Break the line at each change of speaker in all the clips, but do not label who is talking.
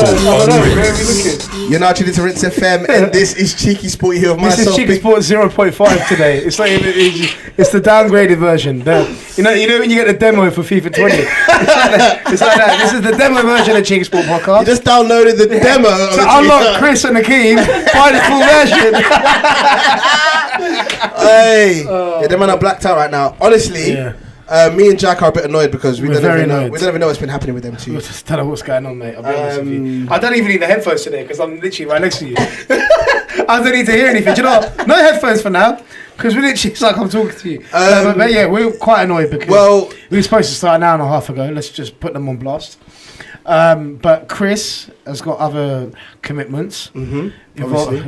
You're now tuning to Rinse FM, and this is Cheeky Sport here with myself.
This is Cheeky Sport 0.5 today. It's like it's the downgraded version. You know when you get the demo for FIFA 20. It's like that. This is the demo version of Cheeky Sport podcast.
You just downloaded the demo.
To unlock Chris and Akeem, buy the full version.
Hey, them man are blacked out right now. Honestly. Yeah. Me and Jack are a bit annoyed because we don't even know what's been happening with them two.
I just don't know what's going on, mate. I'll be honest with you. I don't even need the headphones today because I'm literally right next to you. I don't need to hear anything. Do you know what? No headphones for now because it's like I'm talking to you. But yeah, we're quite annoyed because we were supposed to start an hour and a half ago. Let's just put them on blast. But Chris has got other commitments.
Mm-hmm. Obviously.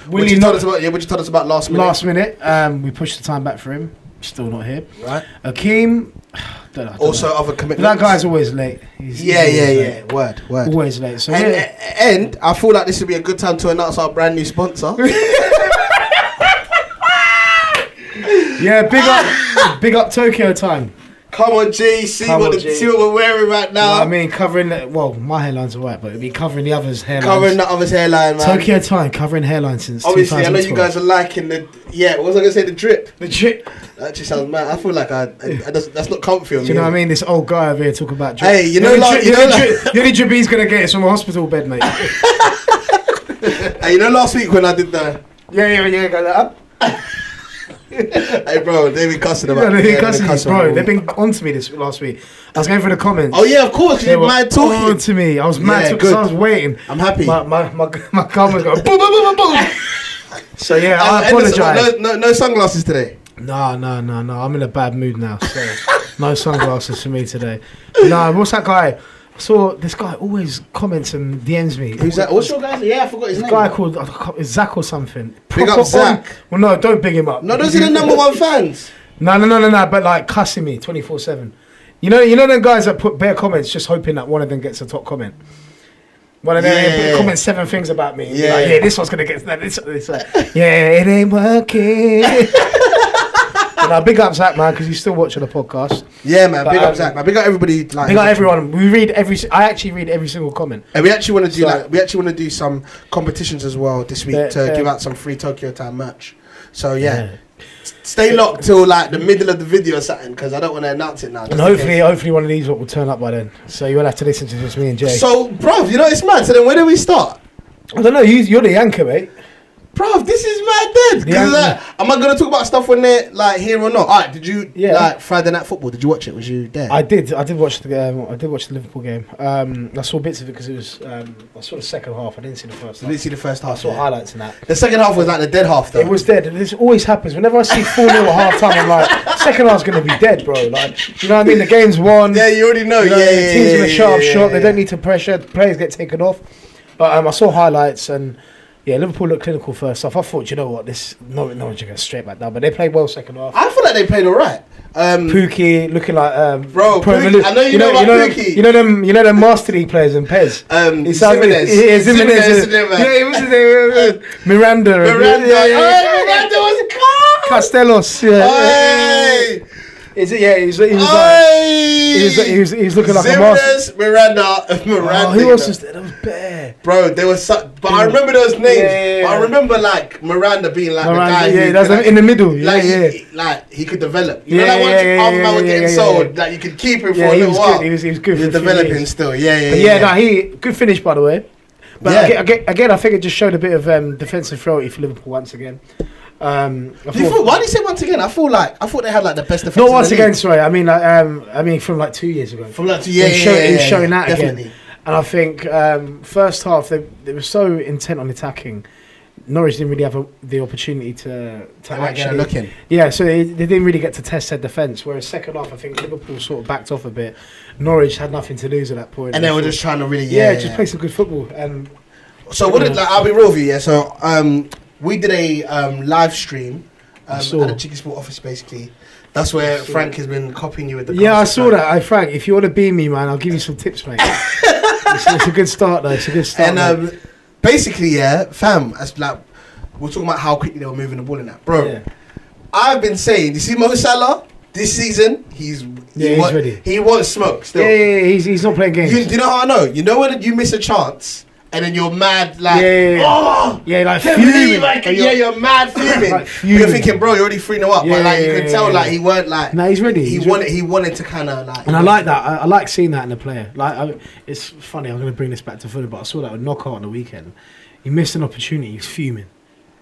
What you told us about last minute?
Last minute. We pushed the time back for him. Still not here.
Right.
Akeem, don't know.
Other commitments.
That guy's always late. He's
late. Word.
Always late. So
and I feel like this would be a good time to announce our brand new sponsor.
Yeah, big up Tokyo time.
Come on, G. See what we're wearing right now.
No, I mean, covering my hairline's alright, but it'd be covering the others' hairlines.
Covering the others' hairline, man.
Tokyo time, covering hairline since
obviously, I know you guys are liking the. Yeah, what was I gonna say? The drip.
The drip.
That actually sounds mad. I feel like that's not comfy on me.
Do you know what I mean? This old guy over here talking about drip.
Hey,
the only drip he's gonna get is from a hospital bed, mate.
Hey, last week when I did the.
Yeah, got that up.
Hey bro, they've been cussing about
bro. They've been on to me this last week. I was going through the comments.
Oh yeah, of course. You were mad talking
on to me. I was mad because I was waiting.
I'm happy.
My comments go boom, boom, boom, boom. So yeah, I apologise.
No sunglasses today.
No. I'm in a bad mood now. So no sunglasses for me today. No, what's that guy? I saw this guy always comments and DMs me.
Who's that? What's your guy? Yeah, I forgot his name.
This guy called Zach or something.
Big up Zach.
Well, no, don't big him up.
No, those are the number one fans.
No. But like cussing me 24/7. You know them guys that put bare comments just hoping that one of them gets a top comment. One of them comments 7 things about me.
Yeah,
like, this one's gonna get that. It's like, it ain't working. But big up Zach, man, because he's still watching the podcast.
Yeah, man. Big up Zach, man. Big up everybody. Like,
big up everyone. I actually read every single comment.
And we actually want to do some competitions as well this week to give out some free Tokyo Time merch. So yeah. Stay locked till like the middle of the video or something because I don't want to announce it now.
And hopefully one of these will turn up by then. So you'll have to listen to just me and Jay.
So, bruv, it's mad. So then where do we start?
I don't know. You're the anchor, mate.
Bro, this is mad dead. Am I gonna talk about stuff when they're like here or not? Alright, did you like Friday Night Football? Did you watch it? Was you there?
I did watch the game. I did watch the Liverpool game. I saw bits of it because it was. I saw the second half. I didn't see the first half.
I didn't see the first half.
I saw highlights in that.
The second half was like the dead half though.
It was dead. This always happens. Whenever I see 4-0 at half time, I'm like, second half's gonna be dead, bro. Like, you know what I mean? The game's won.
Yeah, you already know.
The team's in a sharp shot. They don't need to pressure. Players get taken off. But I saw highlights and. Yeah, Liverpool looked clinical first half. I thought, you know what, Norwich are going straight back down, but they played well second half.
I feel like they played alright.
Pookie looking like
bro. Pookie, I know you know about Pookie.
You know them Master League players in Pez.
Zimenez.
Miranda.
Miranda was
Castelos. Yeah. Is it? Yeah, he was looking like a master.
Miranda.
Who else was there? That was bare.
Bro, there was but I remember those names. Yeah. I remember like Miranda being like the guy who
that's like, in the middle.
Like he could develop. You know, like once other man were getting sold, like you could keep him for a little while.
He was good. He was
developing still.
Good finish by the way. But again, I think it just showed a bit of defensive frailty for Liverpool once again.
Why do you say once again? I thought they had like the best defense.
Not once again, sorry. I mean from like 2 years ago.
From like 2 years,
showing that
definitely.
Again. And I think first half they were so intent on attacking. Norwich didn't really have the opportunity to actually
look in.
Yeah, so they didn't really get to test their defence. Whereas second half, I think Liverpool sort of backed off a bit. Norwich had nothing to lose at that point,
and they were just trying to really
just play some good football. And
so I'll be real with you. Yeah, so we did a live stream at the CheekySport office, basically. That's where Frank has been copying you with the.
Yeah, I saw that. Hey, Frank, if you want to beam me, man, I'll give you some tips, mate. it's a good start, though. It's a good start.
And basically, fam, as like we're talking about how quickly they were moving the ball in that, bro. Yeah. I've been saying, you see Mo Salah, This season, he's
ready.
He wants smoke still.
Yeah, he's not playing games.
Do you know how I know? You know when you miss a chance and then you're mad, like,
like
fuming. You're mad fuming.
Like fuming.
You're thinking, bro, you're already 3-0 up.
Yeah,
but like, you can tell, like, he weren't like.
No, he's ready.
He wanted to kind of like.
And I like that. I like seeing that in a player. Like, it's funny. I'm going to bring this back to football, but I saw that with Knockout on the weekend. He missed an opportunity. He's fuming.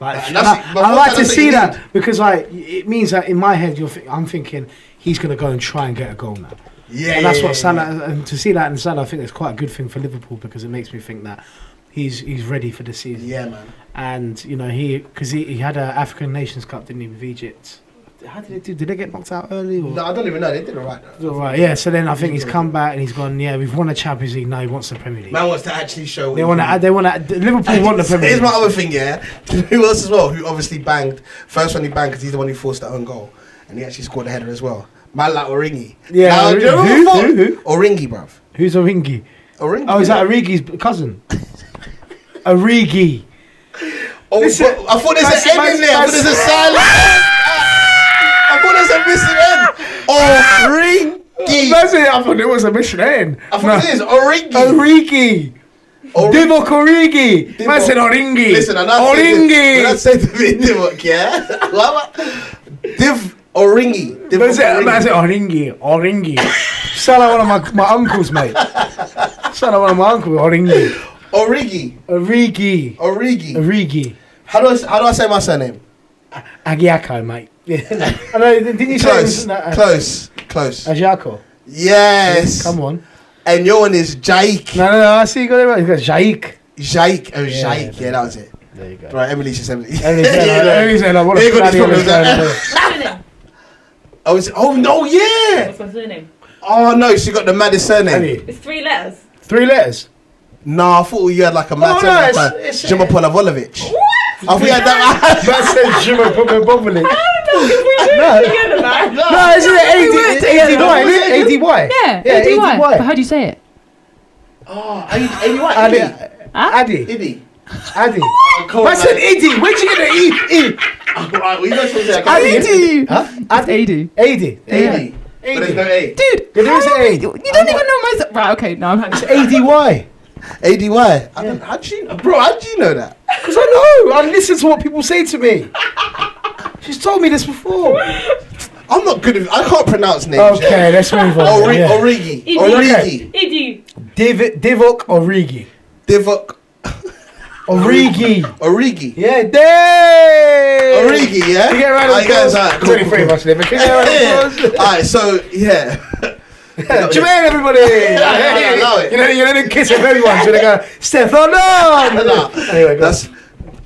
Like, I like to see that because like it means that in my head I'm thinking he's going to go and try and get a goal now.
Yeah,
and that's what Salah. And to see that in Salah, I think it's quite a good thing for Liverpool because it makes me think that he's ready for the season.
Yeah, man.
And you know he had an African Nations Cup, didn't he, with Egypt? How did it do? Did they get knocked out early? Or?
No, I don't even know. They did all right.
Right, yeah. So then I think he's come back and he's gone. Yeah, we've won a Champions League. Now he wants the Premier League.
Man wants to actually show.
They want to. Liverpool want the Premier League.
Here's my other thing. Yeah, who else as well? Who obviously banged first one he banged because he's the one who forced the own goal and he actually scored the header as well. Man like Origi.
Yeah,
now,
who?
Origi, bruv.
Who's Origi?
Origi.
Oh, is that Origi's cousin? Origi.
Oh, listen, I thought there's an M in there. I thought there's a silence. I thought there's a missing end. Origi.
That's it. I thought it was a missing end.
I thought it is Origi.
Origi. Divock Origi. Man said Origi.
Listen, when I say to me Divock, yeah? Origi.
Man said Origi. Sound like one of my uncles, mate. Sound like one of my uncles, Origi. How
do I say my surname?
Agiako, mate. Yeah. I know, didn't you
close,
say
close.
Agiako?
Yes.
Come on.
And your one is Jaik.
No, I see you got it right. You got Jaik.
Jaik. Oh, Jaik. Yeah, that was it.
There you go.
Right, Emily just Emily.
Emily's like, what a bloody
Oh, no, yeah.
What's my surname?
Oh, no, she got the maddest surname.
It's 3 letters.
3 letters?
No, I thought you had like a mad surname.
It's
Jima Polavolovic.
What?
I thought you had that.
That says Jima Polavolovic.
No,
isn't it ADY?
Yeah,
ADY.
But how do you say it?
Oh, ADY.
Addy. I said Iddy. Where'd you get the E?
Right, well, you guys supposed to say
Addy.
Huh?
Addy.
AD.
But there's no A.
Dude,
there is an A.
You don't even know my... Right, okay, no, I'm
It's ADY.
ADY. How do you know that?
Because I know. I listen to what people say to me. She's told me this before.
I'm not good at... I can't pronounce names.
Okay, let's move on.
Origi.
Iddy.
Divock Origi.
Divock.
Origi. Yeah,
Origi, yeah?
You get around the
guys,
cool. 23 much living.
Alright, so, yeah.
Jermaine, everybody!
I love it.
You know the kiss of everyone, so they go, Stefano! Anyway,
that's...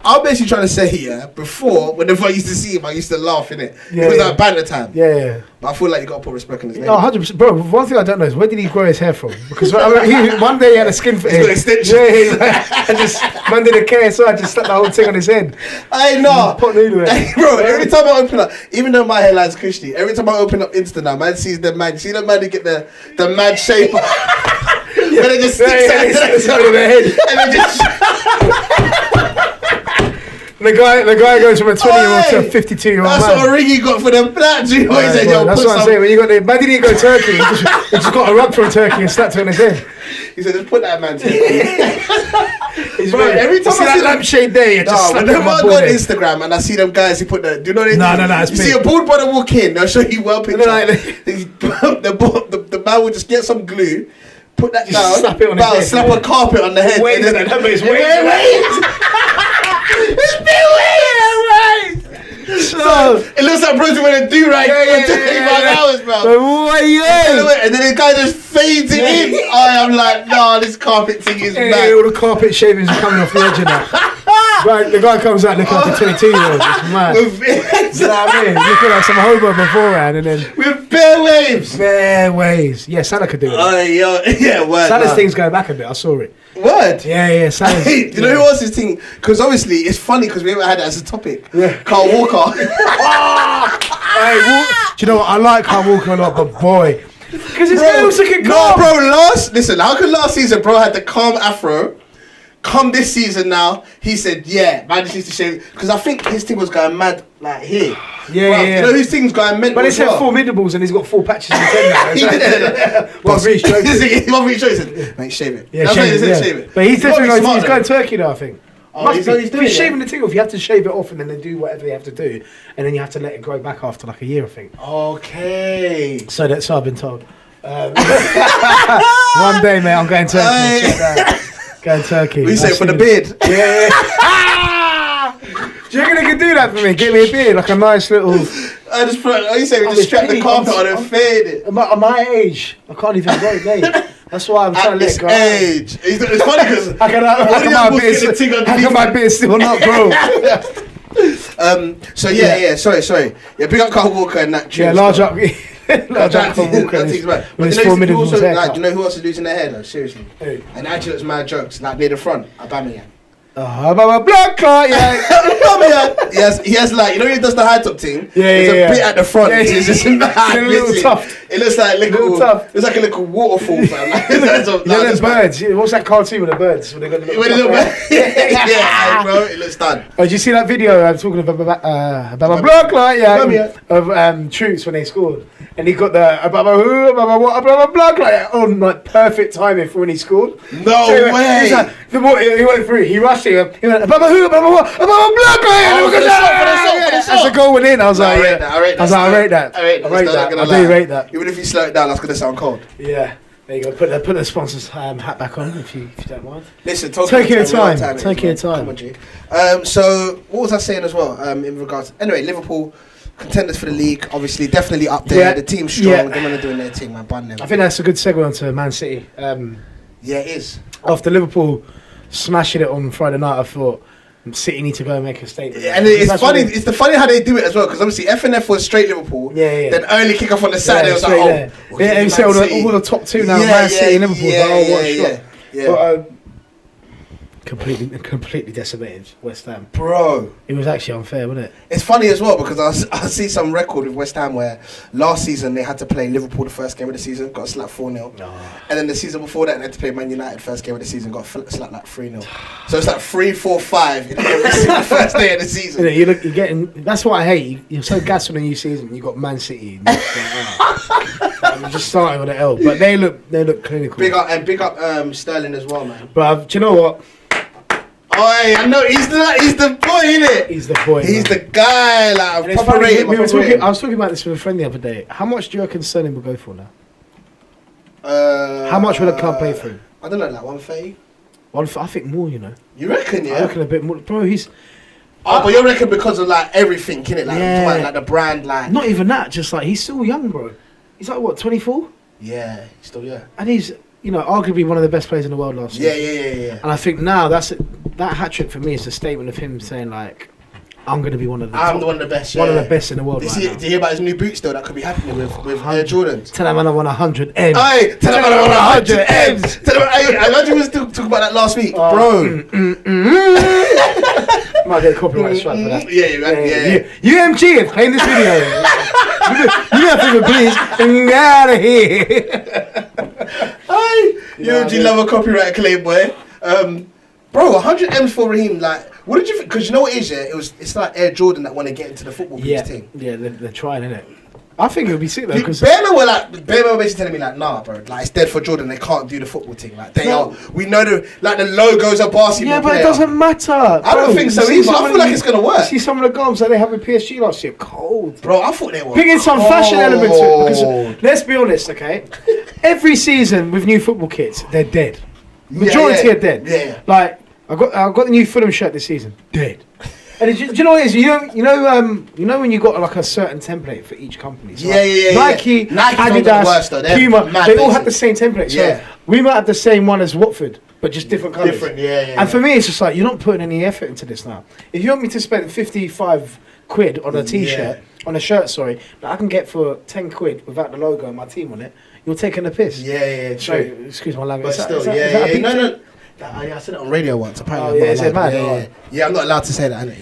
I'm basically trying to say, yeah, before, whenever I used to see him, I used to laugh, innit?
Yeah,
it was like banter time.
Yeah.
But I feel like you got to put respect on his name.
Oh, 100%. Bro, one thing I don't know is where did he grow his hair from? Because one day he had a skin for
him. He's got extensions.
Yeah, I just, man did a KSI, I just stuck the whole thing on his head.
I know.
Hey,
bro, every time I open up, even though my hairline's cushy, every time I open up Insta now, man sees the man. See the man who get the mad shape up. And it just sticks out of their head. And it just...
The guy goes from a 20-year-old to a 52-year-old man.
That's what Origi got for them black. He said, yo,
that's what I'm saying. When you got the man didn't go Turkey. He just got a rug from Turkey and slapped it on his head.
He said, just put that man to
every time I see that lampshade there, you just slap
whenever I go on Instagram and I see them guys who put the, do you know what they do?
No, it's
you see a bald brother walk in, they'll show you well picture. The man will just get some glue, put that down,
slap it on his head.
Slap a carpet on the head.
Wait, that makes wait.
It's been weird, right? So it looks like Bruce with a do-rag for 25 hours, bro. And then the guy just fades it in. I'm like, nah, this carpet thing is mad.
All the carpet shavings are coming off the edge of that. Right, the guy comes out looking like a 22-year-old. It's mad. You know what I mean? Looking like some hobo beforehand, and then
with bare waves.
Bare waves. Yeah, Salah could do it.
Yeah, word.
Salah's thing's going back a bit. I saw it.
Word.
Yeah. Salah's.
Hey, do you know who else is thing? Because obviously it's funny because we haven't had it as a topic.
Yeah.
Carl Walker.
Hey, do you know what? I like Carl Walker a lot, but boy, because his hair looks like a
no, bro. Listen. How could last season, bro, had the calm afro? Come this season now, he said, yeah, man just needs to shave. Because I think his thing was going mad, like here.
Yeah.
You know whose thing's going mental.
But it's had 4 mid-balls and he's got 4 patches in his head now. Well, Reece jokes.
He said, mate, shave it.
Yeah, shave it. But he's definitely going Turkey now, I think.
Oh, he's
shaving the thing off. You have to shave it off and then they do whatever they have to do. And then you have to let it grow back after like a year, I think.
Okay.
So I've been told. One day, mate, I'm going Turkey. Going Turkey.
What you say, for the beard?
Yeah. Do you reckon they can do that for me? Get me a beard, like a nice little...
You say we just strap the carpet on and fade it.
At my age, I can't even grow, mate. That's why I'm trying to let it go.
Age. It's funny because...
How can my beard still not grow?
So sorry. Yeah, big up Carl Walker and that.
Yeah, large up. Large up Carl Walker.
But you know who else is losing their hair though? Seriously. Who? And actually, it's mad jokes. Like near the front, Aubameyang.
Blood clot, yeah.
He has like, you know, he does the high top thing.
There's
a bit at the front.
Yeah,
it's just mad.
A little tough.
It looks like it's like a little waterfall, fam.
Like birds. What's that cartoon with the birds? When they got the little
bird. Yeah, bro, it looks done.
Oh, did you see that video? I'm talking about blood clot, of Troops when they scored, and he got the blood clot on like perfect timing for when he scored.
No way.
He went through. He rushed. He went, as the goal went in, I was like, I rate that. I do rate that.
Even if you slow it down, that's going to sound cold.
Yeah. There you go. Put the sponsor's hat back on if you don't mind.
Listen,
take your time. Take your time.
Come on, G. So what was I saying as well? In regards, anyway, Liverpool contenders for the league, obviously, definitely up there. The team's strong. They're going to do their thing, man. Bun them.
I think that's a good segue onto Man City.
Yeah, it is.
After Liverpool smashing it on Friday night, I thought City need to go and make a statement.
Yeah, and it's funny. It's funny how they do it as well, because obviously FNF was straight Liverpool.
Yeah.
Then early kick off on the Saturday was like,
you see all the top two now, Man City and Liverpool. But completely decimated West Ham.
Bro,
it was actually unfair, wasn't it?
It's funny as well because I see some record with West Ham where last season they had to play Liverpool the first game of the season, got slapped 4-0. And then the season before that they had to play Man United first game of the season, got slapped like 3-0. So it's like 3-4-5 in every single first day of the season.
You're getting. That's what I hate. You're so gassed on a new season. You got Man City. I'm just starting with an L, but they look clinical.
Big up Sterling as well, man.
But do you know what?
Oh, I know he's the boy, innit?
He's the boy.
He's the guy. Like,
I was talking about this with a friend the other day. How much do you reckon Sterling will go for now? How much will the club pay for him?
I don't know, like 130.
I think more. You know.
You reckon? Yeah.
I reckon a bit more, bro. He's.
But you reckon because of like everything, innit? Like the brand, like.
Not even that. Just like he's still young, bro. He's like what, 24?
Yeah, he's still young.
And he's, arguably one of the best players in the world last season.
Yeah.
And I think now that hat trick for me is a statement of him saying like, I'm going to be one of the
one of the best.
One of the best in the world.
Did you hear about his new boots though? That could be happening with Air Jordans.
Tell him I want 100 M's.
Hey, tell him I want 100 M's. I imagine we were still talking about that last week, bro.
Might get a copyright strike for that.
Yeah.
UMG is playing this video. You have to please get out of here.
UMG love a copyright claim, boy. Bro, 100 M's for Raheem. Like, what did you think? Because you know what it is, yeah? It's like Air Jordan that want to get into the football thing.
Yeah, they're trying, innit? I think it would be sick though. Because
Bearman were basically telling me like, nah, bro, like it's dead for Jordan. They can't do the football thing. Like they are. We know the logos are basketball.
Yeah, but it doesn't matter.
I don't think so either. I feel like it's gonna work.
See some of the goals that they have with PSG last year, cold.
Bro, I thought they were.
Bring in some fashion element to it because let's be honest, okay? Every season with new football kits, they're dead. Majority are dead.
Yeah.
Like I got the new Fulham shirt this season, dead. And do you know what it is? You know when you got like a certain template for each company. So Nike, Adidas, Puma, they all have the same template. So we might have the same one as Watford, but just different colours.
Different,
And for me, it's just like you're not putting any effort into this now. If you want me to spend 55 quid on a t-shirt, on a shirt, sorry, that I can get for 10 quid without the logo and my team on it, you're taking a piss.
Yeah.
So, excuse my language.
But still, I said it on radio once. Apparently,
Oh, yeah,
I'm
is
not
it
allowed.
mad?
Yeah, I'm not allowed to say that, innit?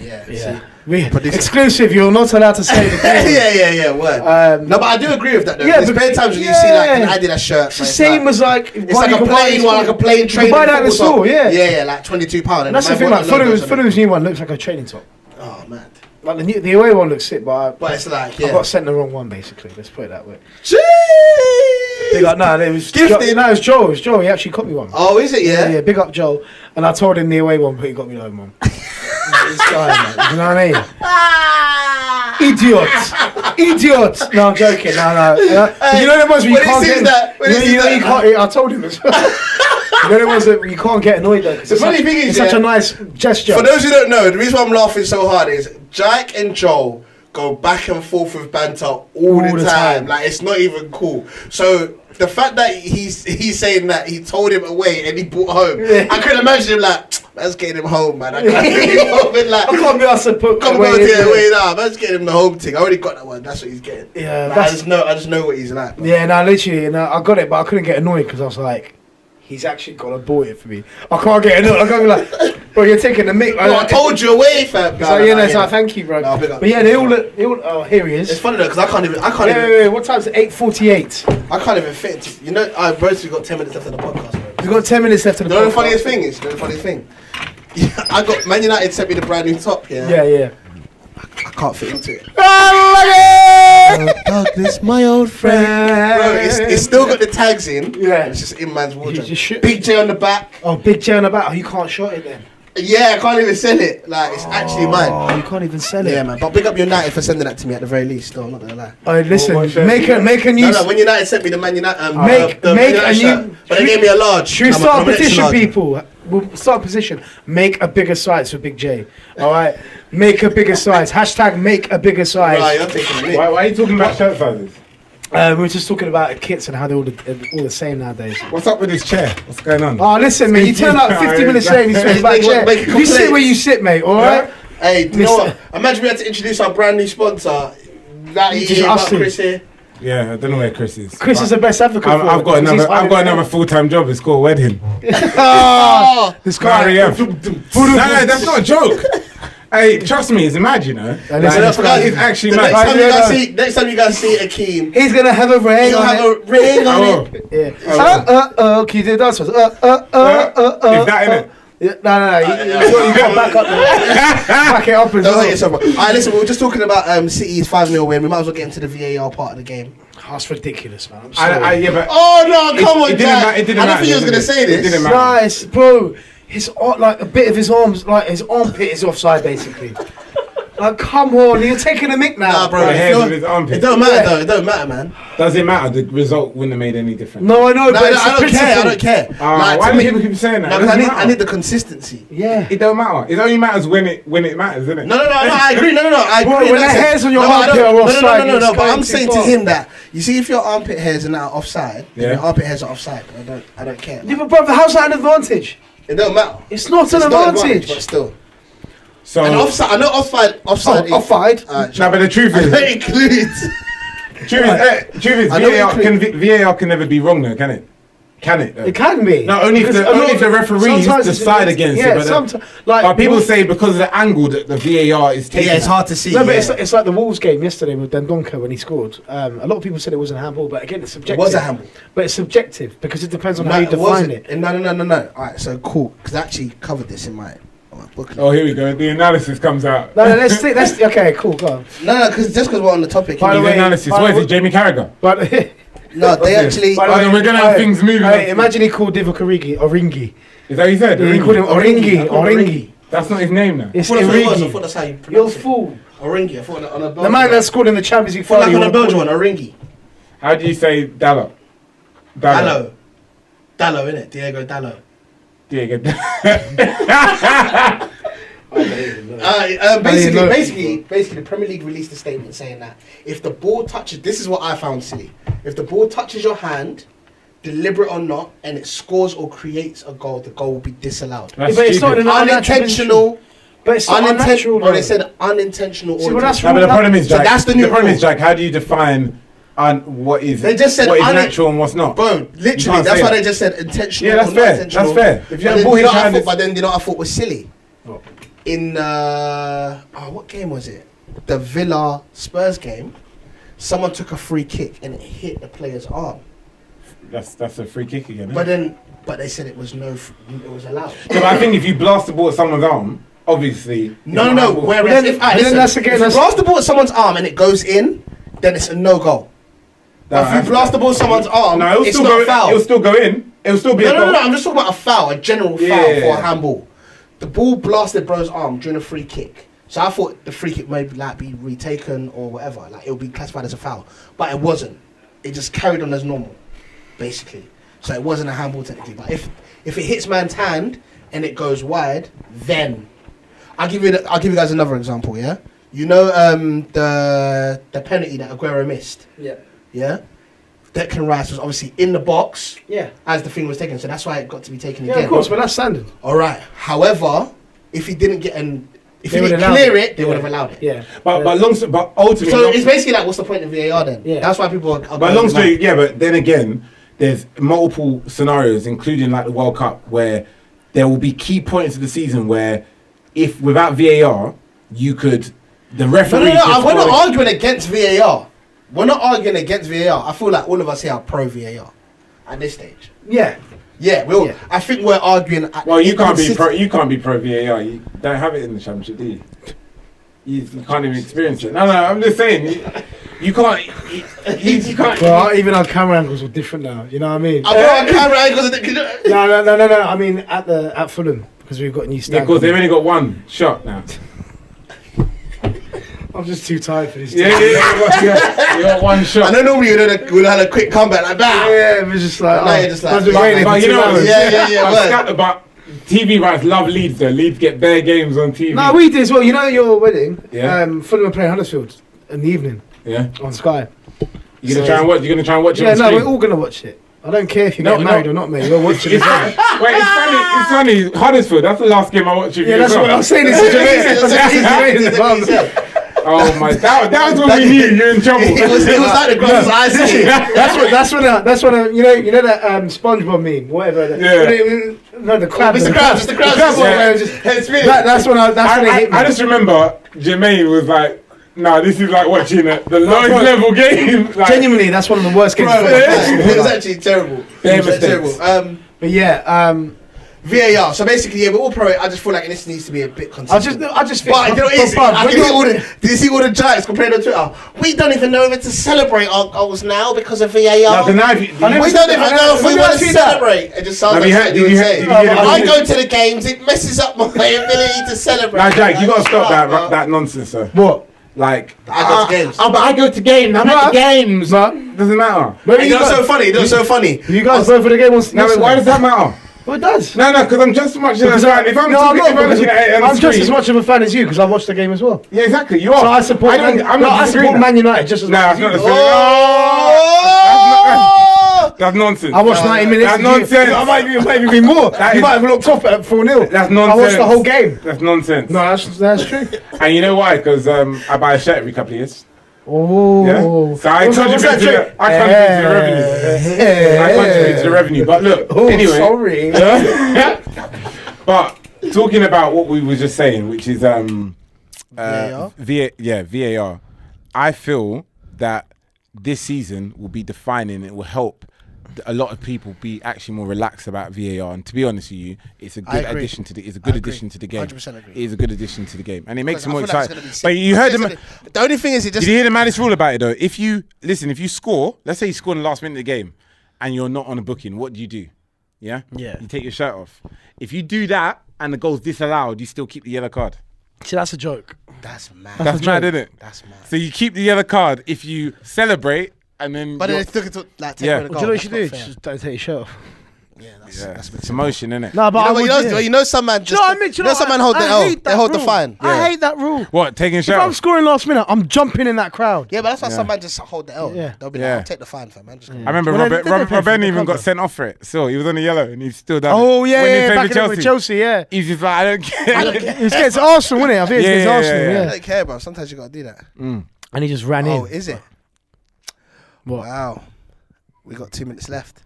Yeah.
Exclusive, you're not allowed to say it.
yeah, word. No, but I do agree with that though. There's many times when you see like an Adidas shirt.
It's the same as like
it's like a plain one, like a plain training
top. You buy that in the store,
yeah, like £22.
And that's the thing, like Fulham's new one looks like a training top.
Oh man.
Like the away one looks sick, but
it's like,
I got sent the wrong one basically. Let's put it that way.
Jeez!
Big up, no, it was
gifted.
No, it was Joel. It was Joel. He actually got me one.
Oh, is it? Yeah.
Big up Joel. And I told him the away one, but he got me the home one. This guy, man. You know what I mean? Idiot. No, I'm joking. No. You know the ones where you can't get that. You can't. I told him as well. You know the ones that you can't get annoyed though.
The funny thing is,
it's such a nice gesture.
For those who don't know, the reason why I'm laughing so hard is Jack and Joel go back and forth with banter all the time. Like it's not even cool. So the fact that he's saying that he told him away and he brought home, I could imagine him like, let's get him home, man. I can't be asked to put away now. Let's get him the home thing. I already got that one. That's what he's getting. Yeah, like, I just know what he's like. Man.
Yeah, no, literally, I got it, but I couldn't get annoyed because I was like, he's actually got a boy for me. I can't get annoyed. I can't be like, bro, you're taking the mic.
I told you away, fam.
So thank you, bro. No, but yeah, they all look. Oh, here he is.
It's funny though, because I can't even.
Wait, what time is it? 8:48.
I can't even fit into. You know, we've got 10 minutes left of the podcast, bro.
We've got 10 minutes left of the podcast.
You know the funniest thing is? The funniest thing? I got Man United sent me the brand new top,
Yeah.
I can't fit into it.
Oh,
Douglas, my old friend. Bro, it's still got the tags in.
Yeah.
It's just in man's wardrobe. Big J on the back.
Oh, Big J on the back. Oh, you can't short it then.
Yeah, I can't even sell it. Like, it's actually mine.
Oh, you can't even sell it.
Yeah, man. But big up United for sending that to me at the very least. No, I'm not gonna lie.
Oh, listen. Make a new.
No, when United sent me the Man United,
make a new.
But they gave me a large.
Should we start a petition, people? We'll start a petition. Make a bigger size for Big J. All right. Make a bigger size. Hashtag make a bigger size.
Right, you're taking a mic.
Why are you talking about shirt sizes?
We were just talking about kits and how they're all the same nowadays.
What's up with this chair? What's going on?
Oh, listen, man. You turn up 50 minutes late and you switch back chair. You sit where you sit, mate. All right.
Hey, you know what? Imagine we had to introduce our brand new sponsor. Chris here.
Yeah, I don't know where Chris is.
Chris is the best advocate.
I've got another full-time job. It's called wedding.
This guy.
No, that's not a joke. Hey, trust me, it's mad, you know. It's actually mad.
Next time you guys see Akeem,
he's gonna have a ring.
He'll have a ring on it.
Yeah. Can you do that? Is
that in it?
No. You got back up. Back it up as well.
Alright, listen, we were just talking about City's 5-0 win. We might as well get into the VAR part of the game.
That's ridiculous, man. I'm sorry.
Oh no, come on, Jack.
It didn't
I
matter.
don't think you was gonna say this.
It didn't matter.
Nice, bro. His like a bit of his arms, like his armpit is offside, basically. Like, come on, you're taking a mic now.
Nah, bro. It don't matter though. It don't matter, man.
Does it matter? The result wouldn't have made any difference.
No, I know, but
I don't care.
Why do people keep saying that?
I need the consistency.
Yeah.
It don't matter. It only matters when it matters, isn't it?
No. I agree. No. I agree.
When the hairs on your armpit are offside.
No. But I'm saying to him that you see, if your armpit hairs are now offside, your armpit hairs are offside. I don't care.
Yeah, but brother, how's that an advantage?
It don't matter.
It's not an advantage,
but still.
So
and offside. I know offside.
Offside.
No, but the truth is,
it includes.
Truth is, VAR can never be wrong, though, can it? Can it?
It can be.
No, only if the referees decide against it.
Sometimes, but
people say because of the angle that the VAR is taking.
Yeah, it's hard to see.
No, but it's like the Wolves game yesterday with Dendoncker when he scored. A lot of people said it wasn't a handball, but again, it's subjective.
It was a handball.
But it's subjective because it depends on how you define it.
No. Alright, so cool. Because I actually covered this in my booklet.
Oh, here we go. The analysis comes out.
No, let's see. Okay, cool, go on.
No, because we're on the topic.
By the way, analysis. What is it, Jamie Carragher?
But
no, they actually.
We're gonna have things moving.
Imagine he called Divock Origi.
Is that what he said?
He called him Origi.
That's not his name now.
It's
Origi. I thought that's how you pronounce it.
You're a fool.
Origi. I thought on a
the man that scored in the Champions League final.
Like on a Belgian one, Origi.
How do you say Dallo?
Dallo, innit? Diego Dallo. Basically, the Premier League released a statement saying that if the ball touches, this is what I found silly. If the ball touches your hand, deliberate or not, and it scores or creates a goal, the goal will be disallowed.
But it's not
unintentional.
But it's unnatural.
Or they said unintentional.
See, well, that's
but the problem is, Jack.
So that's the new
problem is, Jack. How do you define what is
They just said
what is natural and what's not.
Bro, literally, that's why they just said intentional.
Yeah, that's
or
fair.
not intentional.
That's fair. If you have ball
but then you know what I thought was silly.
What?
In what game was it? The Villa Spurs game. Someone took a free kick and it hit the player's arm.
That's a free kick again.
But they said it was it was allowed.
Yeah, but I think if you blast the ball at someone's arm, obviously.
No. Whereas if you blast the ball at someone's arm and it goes in, then it's a no goal. But if you blast the ball at someone's arm, it's not a foul.
It'll still go in. It'll still be a goal.
No. I'm just talking about a foul, a general foul for a handball. The ball blasted bro's arm during a free kick. So I thought the free kick may be retaken or whatever. Like it'll be classified as a foul, but it wasn't. It just carried on as normal, basically. So it wasn't a handball technically. But if it hits man's hand and it goes wide, then I'll give you guys another example. Yeah, you know the penalty that Aguero missed. Yeah. Declan Rice was obviously in the box. Yeah. As the thing was taken, so that's why it got to be taken again.
Yeah, of course, but that's standard.
All right. However, if he didn't get if he didn't clear it, they would have allowed it.
Yeah.
But ultimately.
So it's basically like, what's the point of VAR then?
Yeah.
That's why people are.
But long story, but then again, there's multiple scenarios, including like the World Cup, where there will be key points of the season where, if without VAR, the referee.
No. We're not arguing against VAR. I feel like all of us here are pro VAR at this stage.
Yeah.
Yeah, I think we're arguing.
Well, you can't be pro VAR. You don't have it in the Championship, do you? You can't even experience it. No, I'm just saying. You can't. You can't.
Well, even our camera angles are different now. You know what I mean?
Our camera angles are different.
No. I mean at Fulham, because we've got a new stand.
Yeah, of course, they've only got one shot now.
I'm just too tired for this.
Yeah. You got one shot.
I know normally we'd have a quick comeback like that.
Yeah, it was just like.
Now you're just like.
But you know,
yeah.
But TV rights love Leeds though. Leeds get bare games on TV.
No, we did as well. You know your wedding?
Yeah.
Fulham are playing Huddersfield in the evening.
Yeah.
On Sky.
You're gonna try and watch it.
Yeah, no, we're all gonna watch it. I don't care if you get married or not, mate. You're watching it.
Wait, it's funny. Huddersfield. That's the last game I watched.
Yeah, that's what I was saying. It's Jamaican.
Oh my! That was what we knew. You're in trouble.
It was like the grass eyes.
That's when you know that SpongeBob meme, whatever.
Yeah.
No, the crab.
Mr. Krabs.
That's when it hit me.
I just remember Jermaine was like, "No, this is like watching the lowest level game." Like,
genuinely, that's one of the worst games.
It was actually terrible. But
yeah.
VAR. So basically, we're all pro it. I just feel like this needs to be a bit consistent.
I just think.
But you know what it is? Did you see all the giants complaining on Twitter? We don't even know if to celebrate our goals now because of VAR. We don't even know if we want to celebrate. It just sounds like you say. I go to the games. It messes up my ability to celebrate.
Now, Jack, you got to stop that nonsense, sir.
What?
Like
I go to games.
But I go to games. I'm at the games. Doesn't matter.
You know what's so funny?
You guys go for the game.
Why does that matter?
Well, it does.
No, because I'm just as much a fan. If I'm
just as much of a fan as you because I watched the game as well.
Yeah, exactly. You are.
So I support. I support Man United just as much as you.
That's nonsense.
I watched 90 minutes.
That's nonsense.
I might even be more. You might have looked off at 4-0.
That's nonsense.
I watched the whole game.
That's nonsense.
No, that's true.
And you know why? Because I buy a shirt every couple of years.
Oh.
Yeah? So I contribute to the revenue. I contribute to the revenue. But look, anyway.
Sorry.
But talking about what we were just saying, which is
VAR?
VAR. I feel that this season will be defining. It will help a lot of people be actually more relaxed about VAR. And to be honest with you, it's a good addition to the. It's a good addition to the game.
100% agree.
It is a good addition to the game, and it makes it more
like
exciting. But you heard the
only thing is,
did you hear the maddest rule about it though? If you score, let's say you score in the last minute of the game, and you're not on a booking, what do? Yeah. You take your shirt off. If you do that and the goal's disallowed, you still keep the yellow card.
See, that's a joke.
That's mad.
That's mad, isn't it?
That's mad.
So you keep the yellow card if you celebrate. And then
but then they took it to like take
Do
away the goal.
you know what you should do? Just don't take your shirt off.
Yeah, that's
it's emotion, isn't it?
No, but
you know some man just some man hold the L. They hold the fine.
I hate that rule.
What, taking a shirt
If
off?
I'm scoring last minute, I'm jumping in that crowd.
Yeah, but that's why some man just hold the L.
Yeah.
They'll be like, I'll take the fine, fam. Man.
I remember Robben even got sent off for it. So he was on the yellow and he's still done it.
Oh yeah,
when he
back
played
with Chelsea, yeah.
He's just like, I don't care.
It's against Arsenal, wasn't it? I think it's against Arsenal,
I
yeah.
don't care, bro. Sometimes you gotta do that.
And he just ran in.
Oh, is it?
What?
Wow. We got 2 minutes left.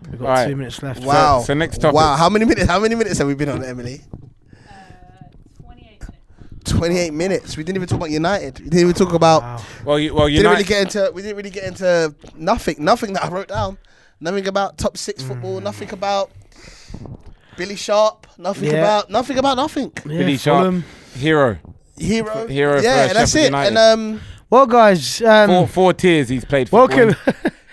We've got
Alright.
2 minutes left.
Wow.
So next topic.
Wow. How many minutes have we been on, Emily?
28 minutes.
28 minutes. We didn't even talk about United. We didn't even talk about.
Wow.
Well,
We
United.
didn't really get into nothing. Nothing that I wrote down. Nothing about top 6 football. Nothing about Billy Sharp. Nothing about nothing.
Yeah,
Billy Sharp,
Fulham.
hero.
Hero.
Hero
Yeah,
for
that's
Sheffield
it.
United.
And
Well, guys,
Four tiers he's played for.
welcome.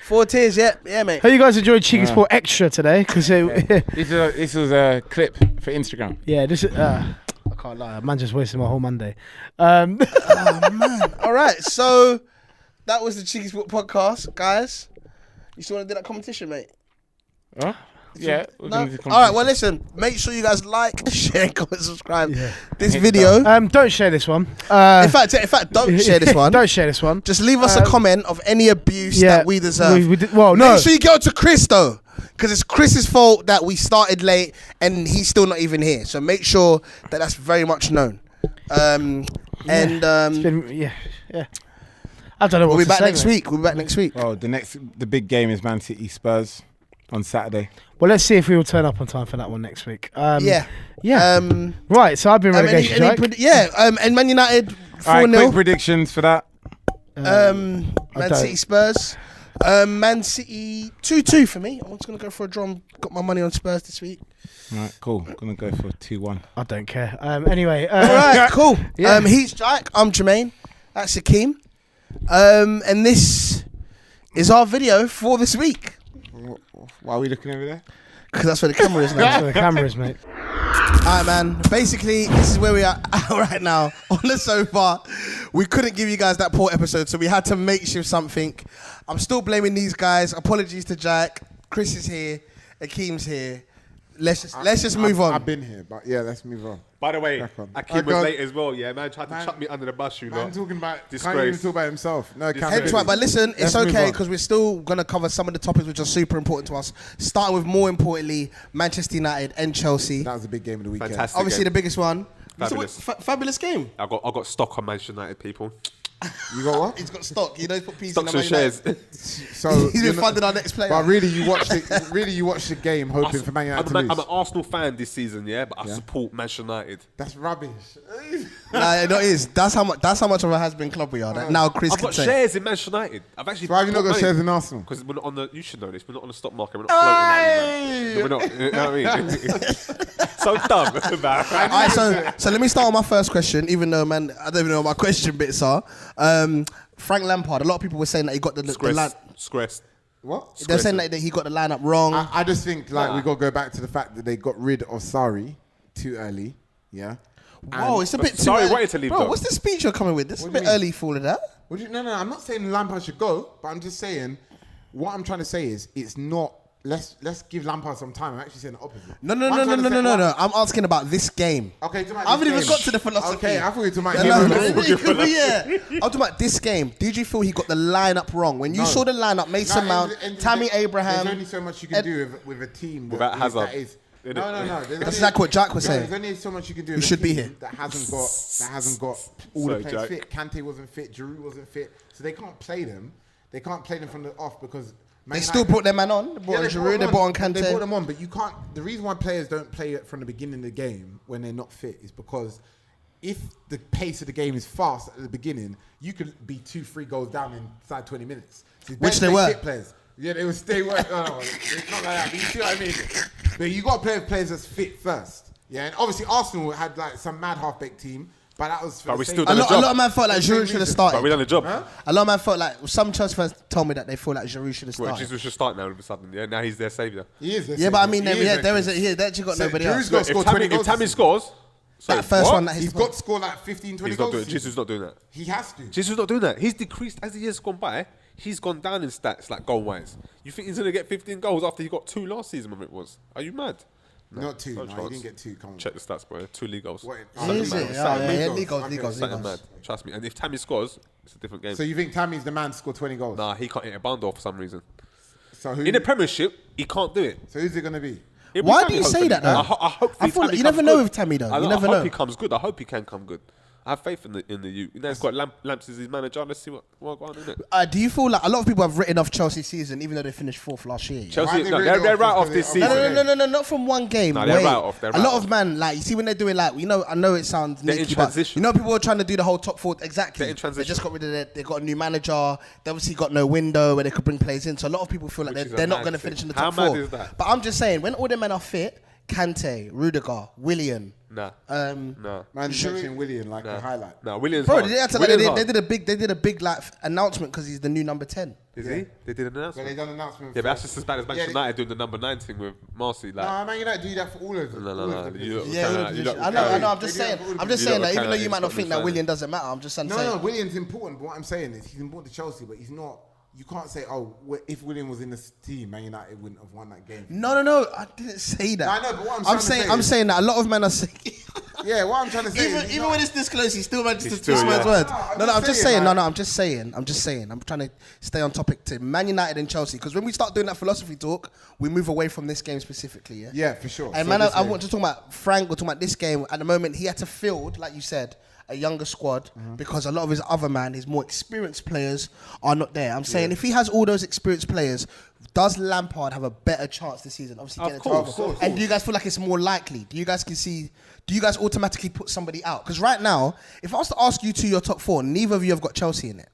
4 tiers. Yeah, mate.
Hope you guys enjoyed Cheeky Sport Extra today, because
This was a clip for Instagram.
this is. I can't lie, man, just wasted my whole Monday.
Oh man. All right. So that was the Cheeky Sport podcast, guys. You still want to do that competition, mate?
Huh? Yeah.
No? All right. Well, listen. Make sure you guys like, share, comment, subscribe.
Yeah.
This
Hit
video.
Don't share this one.
In fact, don't share this one.
Don't share this one.
Just leave us a comment of any abuse that we deserve.
No.
Make sure you go to Chris though, because it's Chris's fault that we started late and he's still not even here. So make sure that that's very much known.
It's been, yeah. I don't know what
We'll be
to
back
say,
next
mate.
week. We'll be back next week.
Well, the big game is Man City Spurs on Saturday.
Well, let's see if we will turn up on time for that one next week.
Yeah.
Right, so I've been relegation, right?
And Man United
All right,
4-0.
quick predictions for that.
Man
don't.
City Spurs. Man City 2-2 for me. I'm just gonna go for a draw. Got my money on Spurs this week.
All right, cool. Gonna go for 2-1.
I don't care. Anyway.
All right, cool.
Yeah.
He's Jack. I'm Jermaine. That's Akeem. And this is our video for this week.
Why are we looking over there?
Because that's where the camera is now.
That's where the camera is, mate.
Alright, man. Basically, this is where we are right now on the sofa. We couldn't give you guys that poor episode, so we had to makeshift something. I'm still blaming these guys. Apologies to Jack. Chris is here. Akeem's here. Let's just move on.
I've been here, but yeah, let's move on.
By the way,
Crack on.
Akeem
God.
was late as well, yeah, man. Tried to chuck me under the bus, you know.
Man talking about can't
Disgrace.
even talk about himself. No,
Disgrace.
camera.
Hence why, but listen, it's
Let's move
okay
on.
because we're still going to cover some of the topics which are super important to us. Starting with, more importantly, Manchester United and Chelsea.
That was a big game of the weekend.
Fantastic.
Obviously, the
game.
biggest one.
Fabulous.
Fabulous game.
I got stock on Manchester United, people.
You got what?
He's got stock. You know, he's put pieces
Stocks
in
and
Man United.
shares.
So
He's
you're
been
not-
funding our next player.
But really, you watched it. Really, you watched the game, hoping for Man United to lose.
I'm an Arsenal fan this season, yeah, but I
Yeah.
support Manchester United.
That's rubbish.
Nah, it is. That's how much of a has-been club we are. That now Chris
I've
can
got
say.
shares in Manchester United. I've actually.
So why have you not got shares in Arsenal?
Because we're not on the. You should know this. We're not on the stock market. We're not floating. Like you, man. We're not. You know what I mean? So dumb.
All right, so let me start with my first question. Even though, man, I don't even know what my question bits are. Frank Lampard. A lot of people were saying that he got the line.
Stress.
What?
They're saying that he got the lineup wrong.
I just think like we got to go back to the fact that they got rid of Sarri too early. Yeah.
Whoa, it's a bit too
Sorry,
early.
wanted to leave,
Bro,
though.
what's the speech you're coming with? This is a
What do
bit
you mean?
early for all of that.
No, I'm not saying Lampard should go, but I'm just saying what I'm trying to say is it's not. Let's give Lampard some time. I'm actually saying the opposite.
No.
What I'm trying to say-
No. I'm asking about this game.
Okay, talking about
I haven't
this
even
game.
got to the philosophy.
Okay, I thought you were talking about
No,
him.
yeah. I'm talking about this game. Did you feel he got the lineup wrong? When you
No.
saw the lineup, Mason Mount, Tammy Abraham.
There's only so much you can do with a team
Without
that
Hazard.
That is,
Innit?
no.
That's
only-
exactly what Jack was
no,
saying.
There's only so much you can do.
You
with a
should be
team
here.
That hasn't got all
So
the players
Jack.
fit. Kante wasn't fit. Giroud wasn't fit. So they can't play them. They can't play them from the off because
They still brought their man on. They brought on Giroud, they brought on Kante.
They brought them on, but you can't. The reason why players don't play it from the beginning of the game when they're not fit is because if the pace of the game is fast at the beginning, you could be 2-3 goals down inside 20 minutes. So it's
Which
better
they
to play
were.
fit players. Yeah, they were. No, it's not like that. But you see what I mean? But you got to play with players that's fit first. Yeah, and obviously Arsenal had like some mad half-baked team, but that was. For
But
the
we
same-
still
A
done
lot,
the
a
job.
lot of man felt like Giroud should have
But we
started.
done the job.
A lot of man felt like some Chelsea fans told me that they feel like Giroud should have
Well,
started.
Jesus should start now all of a sudden. Yeah, now he's their saviour.
He is.
Yeah, but I mean,
He is
there
actually.
is they actually got
So
nobody
Giroud's
else.
got to score 20
If
goals.
Tammy scores,
That first
what?
one that
He's got to score like 15, 20
He's not
goals.
doing. Jesus not doing that.
He has to.
Jesus not doing that. He's decreased as the years gone by. He's gone down in stats, like goal wise. You think he's gonna get 15 goals after he got 2 last season? Whatever it was. Are you mad?
Not 2.
No
No, he
chance.
didn't get 2. Come on.
Check the stats, bro. 2 league goals.
What?
Is it? Yeah, league goals.
Something mad. Trust me. And if Tammy scores, it's a different game.
So you think Tammy's the man to score 20 goals?
Nah, he can't hit a bundle for some reason.
So who?
In the Premiership, he can't do it.
So who's it gonna be?
It'll be
Why
Tammy,
do you say
hopefully.
that, though?
I hope
I feel like
Tammy
you never
comes
know
good.
with Tammy, though.
I
You never
hope
know.
he comes good. I hope he can come good. I have faith in the youth. You know, he's got Lamps as his manager. Let's see what going on, innit?
Do you feel like a lot of people have written off Chelsea's season, even though they finished 4th last year?
Chelsea, they're right off this season.
No, not from one game.
No, they're right off.
A lot of man, like, you see when they're doing, like, I know it sounds
they're in
nicky, but
transition.
you know people are trying to do the whole top 4 exactly.
They're in transition.
They just got rid of they got a new manager. They obviously got no window where they could bring players in. So a lot of people feel like they're not going to finish in the top 4.
How mad is that?
But I'm just saying, when all the men are fit, Kante, Rudiger, Willian.
Nah.
Man, mentioning Willian like a highlight.
No, Williams.
Bro, they did a big like announcement because he's the new number 10.
Is he? They did an announcement.
Well, they done an announcement.
Yeah, but that's just as bad as Manchester United doing the number 9 thing with Marcy. Like,
No, Man United do that for all of them.
No.
I know. I'm just saying that even though you might not think that Willian doesn't matter, I'm just saying.
No, Willian's important. But what I'm saying is he's important to Chelsea, but he's not. You can't say, if William was in this team, Man United wouldn't have won that game.
No, I didn't say that.
No, I know, but what I'm
saying that a lot of men are saying.
Yeah, what I'm trying to say is
even when it's this close, he still manages to
still,
twist man's words. I'm just saying. I'm trying to stay on topic to Man United and Chelsea, because when we start doing that philosophy talk, we move away from this game specifically. Yeah.
Yeah, for sure.
And I want to talk about Frank. We're talking about this game. At the moment, he had to field, like you said, a younger squad because a lot of his other his more experienced players are not there. I'm saying if he has all those experienced players, does Lampard have a better chance this season? Obviously,
Of course.
And do you guys feel like it's more likely? Do you guys automatically put somebody out? Because right now, if I was to ask you your top 4, neither of you have got Chelsea in it.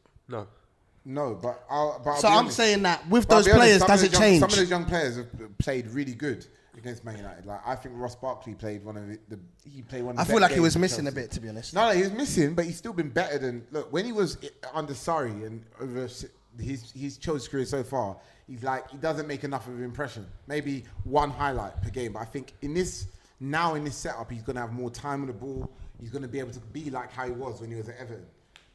No, but
so I'm saying that with those players, does it change?
Some of those young players have played really good against Man United. Like, I think Ross Barkley played one of the
I feel like he was missing a bit, to be honest.
No, he was missing, but he's still been better than. Look, when he was under Surrey and over his Chelsea career so far, he doesn't make enough of an impression. Maybe one highlight per game, but I think in this setup, he's going to have more time on the ball. He's going to be able to be like how he was when he was at Everton.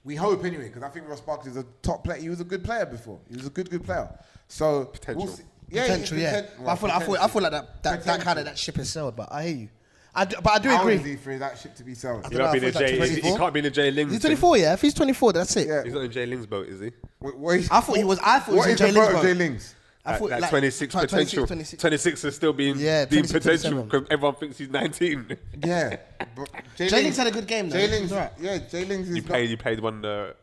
We hope anyway, because I think Ross Barkley is a top player. He was a good player before. He was a good player. So
potential.
We'll see.
Potential. I feel like that kind of that ship has sailed. But I hear you. But I do
How
agree.
is he for that ship to be sailed?
He can't be in a Jay Lings.
He's 24, yeah. If he's 24, that's it.
Yeah.
He's not in Jay Lings' boat, is he?
I thought he was in Jay Lings' boat.
Jay Lings?
I thought
That 26 potential. 26 is still being deep potential because everyone thinks he's 19.
Yeah.
Jay Lings had a good game though.
Jay Lings, Jay Lings is
You paid one. I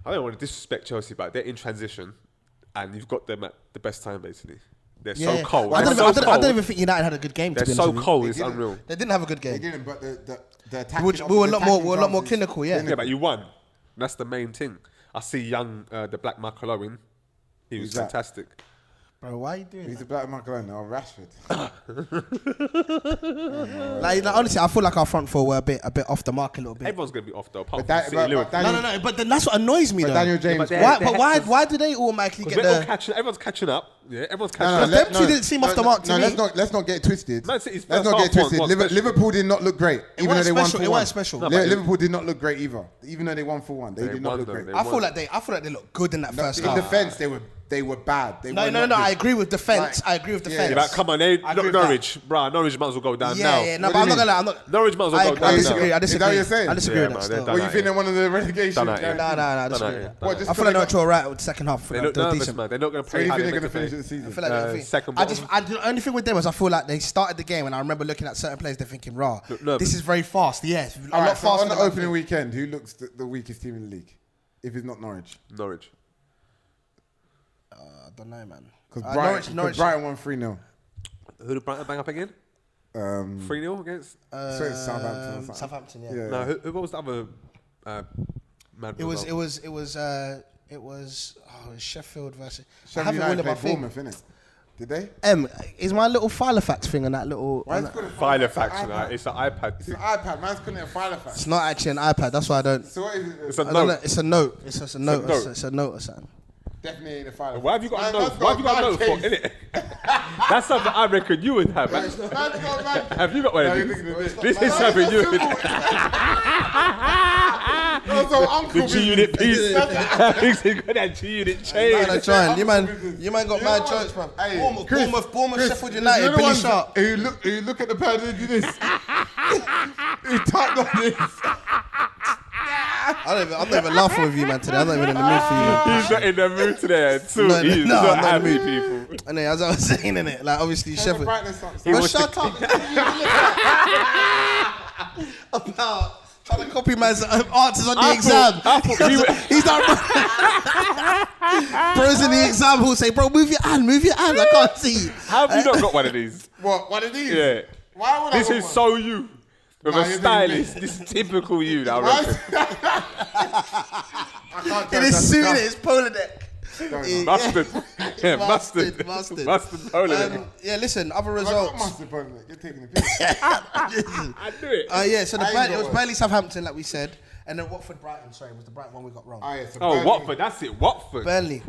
don't want to disrespect Chelsea, but they're in transition, and you've got them at the best time basically. They're so cold.
I don't even think United had a good game.
They're so cold, it's unreal.
They didn't have a good game.
They didn't, but the attack.
We were a lot more clinical, yeah.
Yeah, but you won. That's the main thing. I see young, the black Michael Owen. He was fantastic.
Bro, why are you doing
He's
that?
a black Michael Owen or Rashford.
Like honestly, I feel like our front four were a bit off the mark a little bit.
Everyone's going to be off though. Apart
But
from City, Liverpool.
No. But then that's what annoys me though.
Daniel James.
Why do they automatically get the?
Everyone's catching up. Yeah, everyone's catching up.
Them two didn't seem off the mark to me.
Let's not get twisted.
Man City's
Let's
first
not get
half
twisted.
was
Liverpool did not look great, even though they won 4-1.
It wasn't special.
Liverpool did not look great either, even though they won 4-1. They did not look great.
I feel like they looked good in that first half.
In defence, they were bad.
No. I agree with defence.
Yeah, but come on, Norwich, bro. Norwich might as well go down now.
Yeah, no, but I'm not gonna lie.
Norwich might as well go down now.
I disagree.
Is that what you're saying?
I disagree with that still.
Well, you think they're one of the relegation?
No, I disagree with that.
What, just
I feel like Norwich were right with the second half.
They look nervous, man. They're not going to
So you
play.
think they're going to finish the season?
I feel like
second
the only thing with them was I feel like they started the game and I remember looking at certain players, they're thinking, "Raw, this is very fast." Yeah, a lot faster.
On the opening weekend, who looks the weakest team in the league? If it's not Norwich.
I don't know, man.
Because Brighton won 3-0.
Who did Brighton bang up again? 3-0 against?
So it's Southampton.
Southampton, yeah.
No, what was the other man?
It was Sheffield versus.
Sheffield United played Bournemouth, innit? Did they?
Is my little Filofax thing on that little?
Filofax, it's an iPad.
It's an iPad. Man's calling it a Filofax.
It's not actually an iPad. That's why I don't.
So what is it?
It's a note.
It's a note. It's just a note. It's a note or something.
Definitely ain't a Filofax.
Why have you got a note? Why have you got a note for? Innit? That's something I reckon you would have. Have you got one of these? This is something you would have. The G-Unit piece. He's got that G-Unit chain.
You man got mad jokes, man. Bournemouth, Sheffield United, Billy Sharp.
Who look at the pad and do this? Who typed on this?
I'm not even laughing with you, man, today. I'm not even in the mood for you, man.
He's not in the mood today at all. He's not happy, people.
And then, as I was saying, innit, like, obviously, Sheffield. But shut up. Trying to copy man's answers on the exam. He's not. Bro's in the exam. Who'll say, "Bro, move your hand. I can't see."
How have you not got one of these?
What? One of these?
Yeah.
Why would
This
I
is
want
so you. With
Nah,
a
you're
stylist. This is typical you, I
one?
reckon.
I can't
In his suit, in his polo neck.
Mustard. Yeah,
Mustard.
Mustard polo.
Yeah, listen, other
I got
results.
mustard on it. You're taking the piss.
I knew it.
Yeah, so
I ain't
it
got
was
one.
Burnley Southampton, like we said, and then Watford Brighton. Sorry, it was the Brighton one we got wrong.
Oh, yeah, so
Oh,
Burnley-
Watford. That's it. Watford.
Burnley.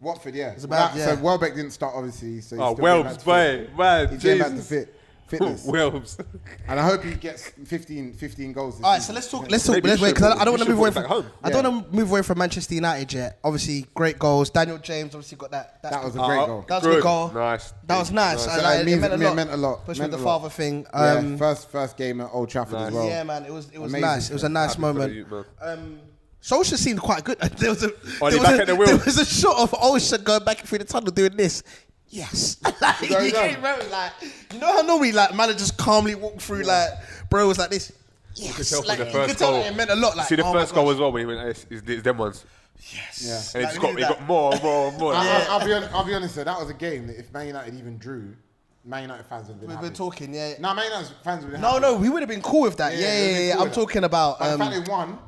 Watford, yeah.
about- yeah.
So Welbeck didn't start, obviously. So he's
Oh,
still getting back
Welbs,
to
boy. Man,
He's getting back to
Jesus.
fitness.
Welbs.
And I hope he gets 15 goals this
All right, so
season.
let's talk.
Maybe
Let's wait, because I don't want to
you
move away
should
from.
put it back home.
I don't want to move away from Manchester United yet. Obviously, great goals. Daniel James obviously got that.
That was a great goal.
That was a good goal.
Nice.
That was nice.
Nice.
Like,
It
it meant a lot.
lot.
Especially
Meant
with the
a lot.
father thing.
Yeah, first game at Old Trafford as well.
Yeah, man, it was
Amazing.
nice. It was a nice
Happy for
moment.
you, man.
Solskjaer seemed quite good. There was a shot of Solskjaer going back through the tunnel doing this. Yes. Like, you can't remember, like, you know how normally like managers calmly walk through, like, bro was like this. Yes.
You could tell
Like,
from the
you could
first
tell
goal.
that it meant a lot. Like,
See the
oh my
first goal
gosh.
as well when he went, it's them ones.
Yes.
And
Like,
it
we knew
got more and more and more.
I'll be honest, though, that was a game that if Man United even drew, Man United fans would have been
We've
happy.
been talking, yeah.
No, Man United fans would have been
No,
happy.
no, we would have been cool with that.
Yeah,
Yeah,
we'd have been cool
I'm
with that.
talking about.
But the fact they won,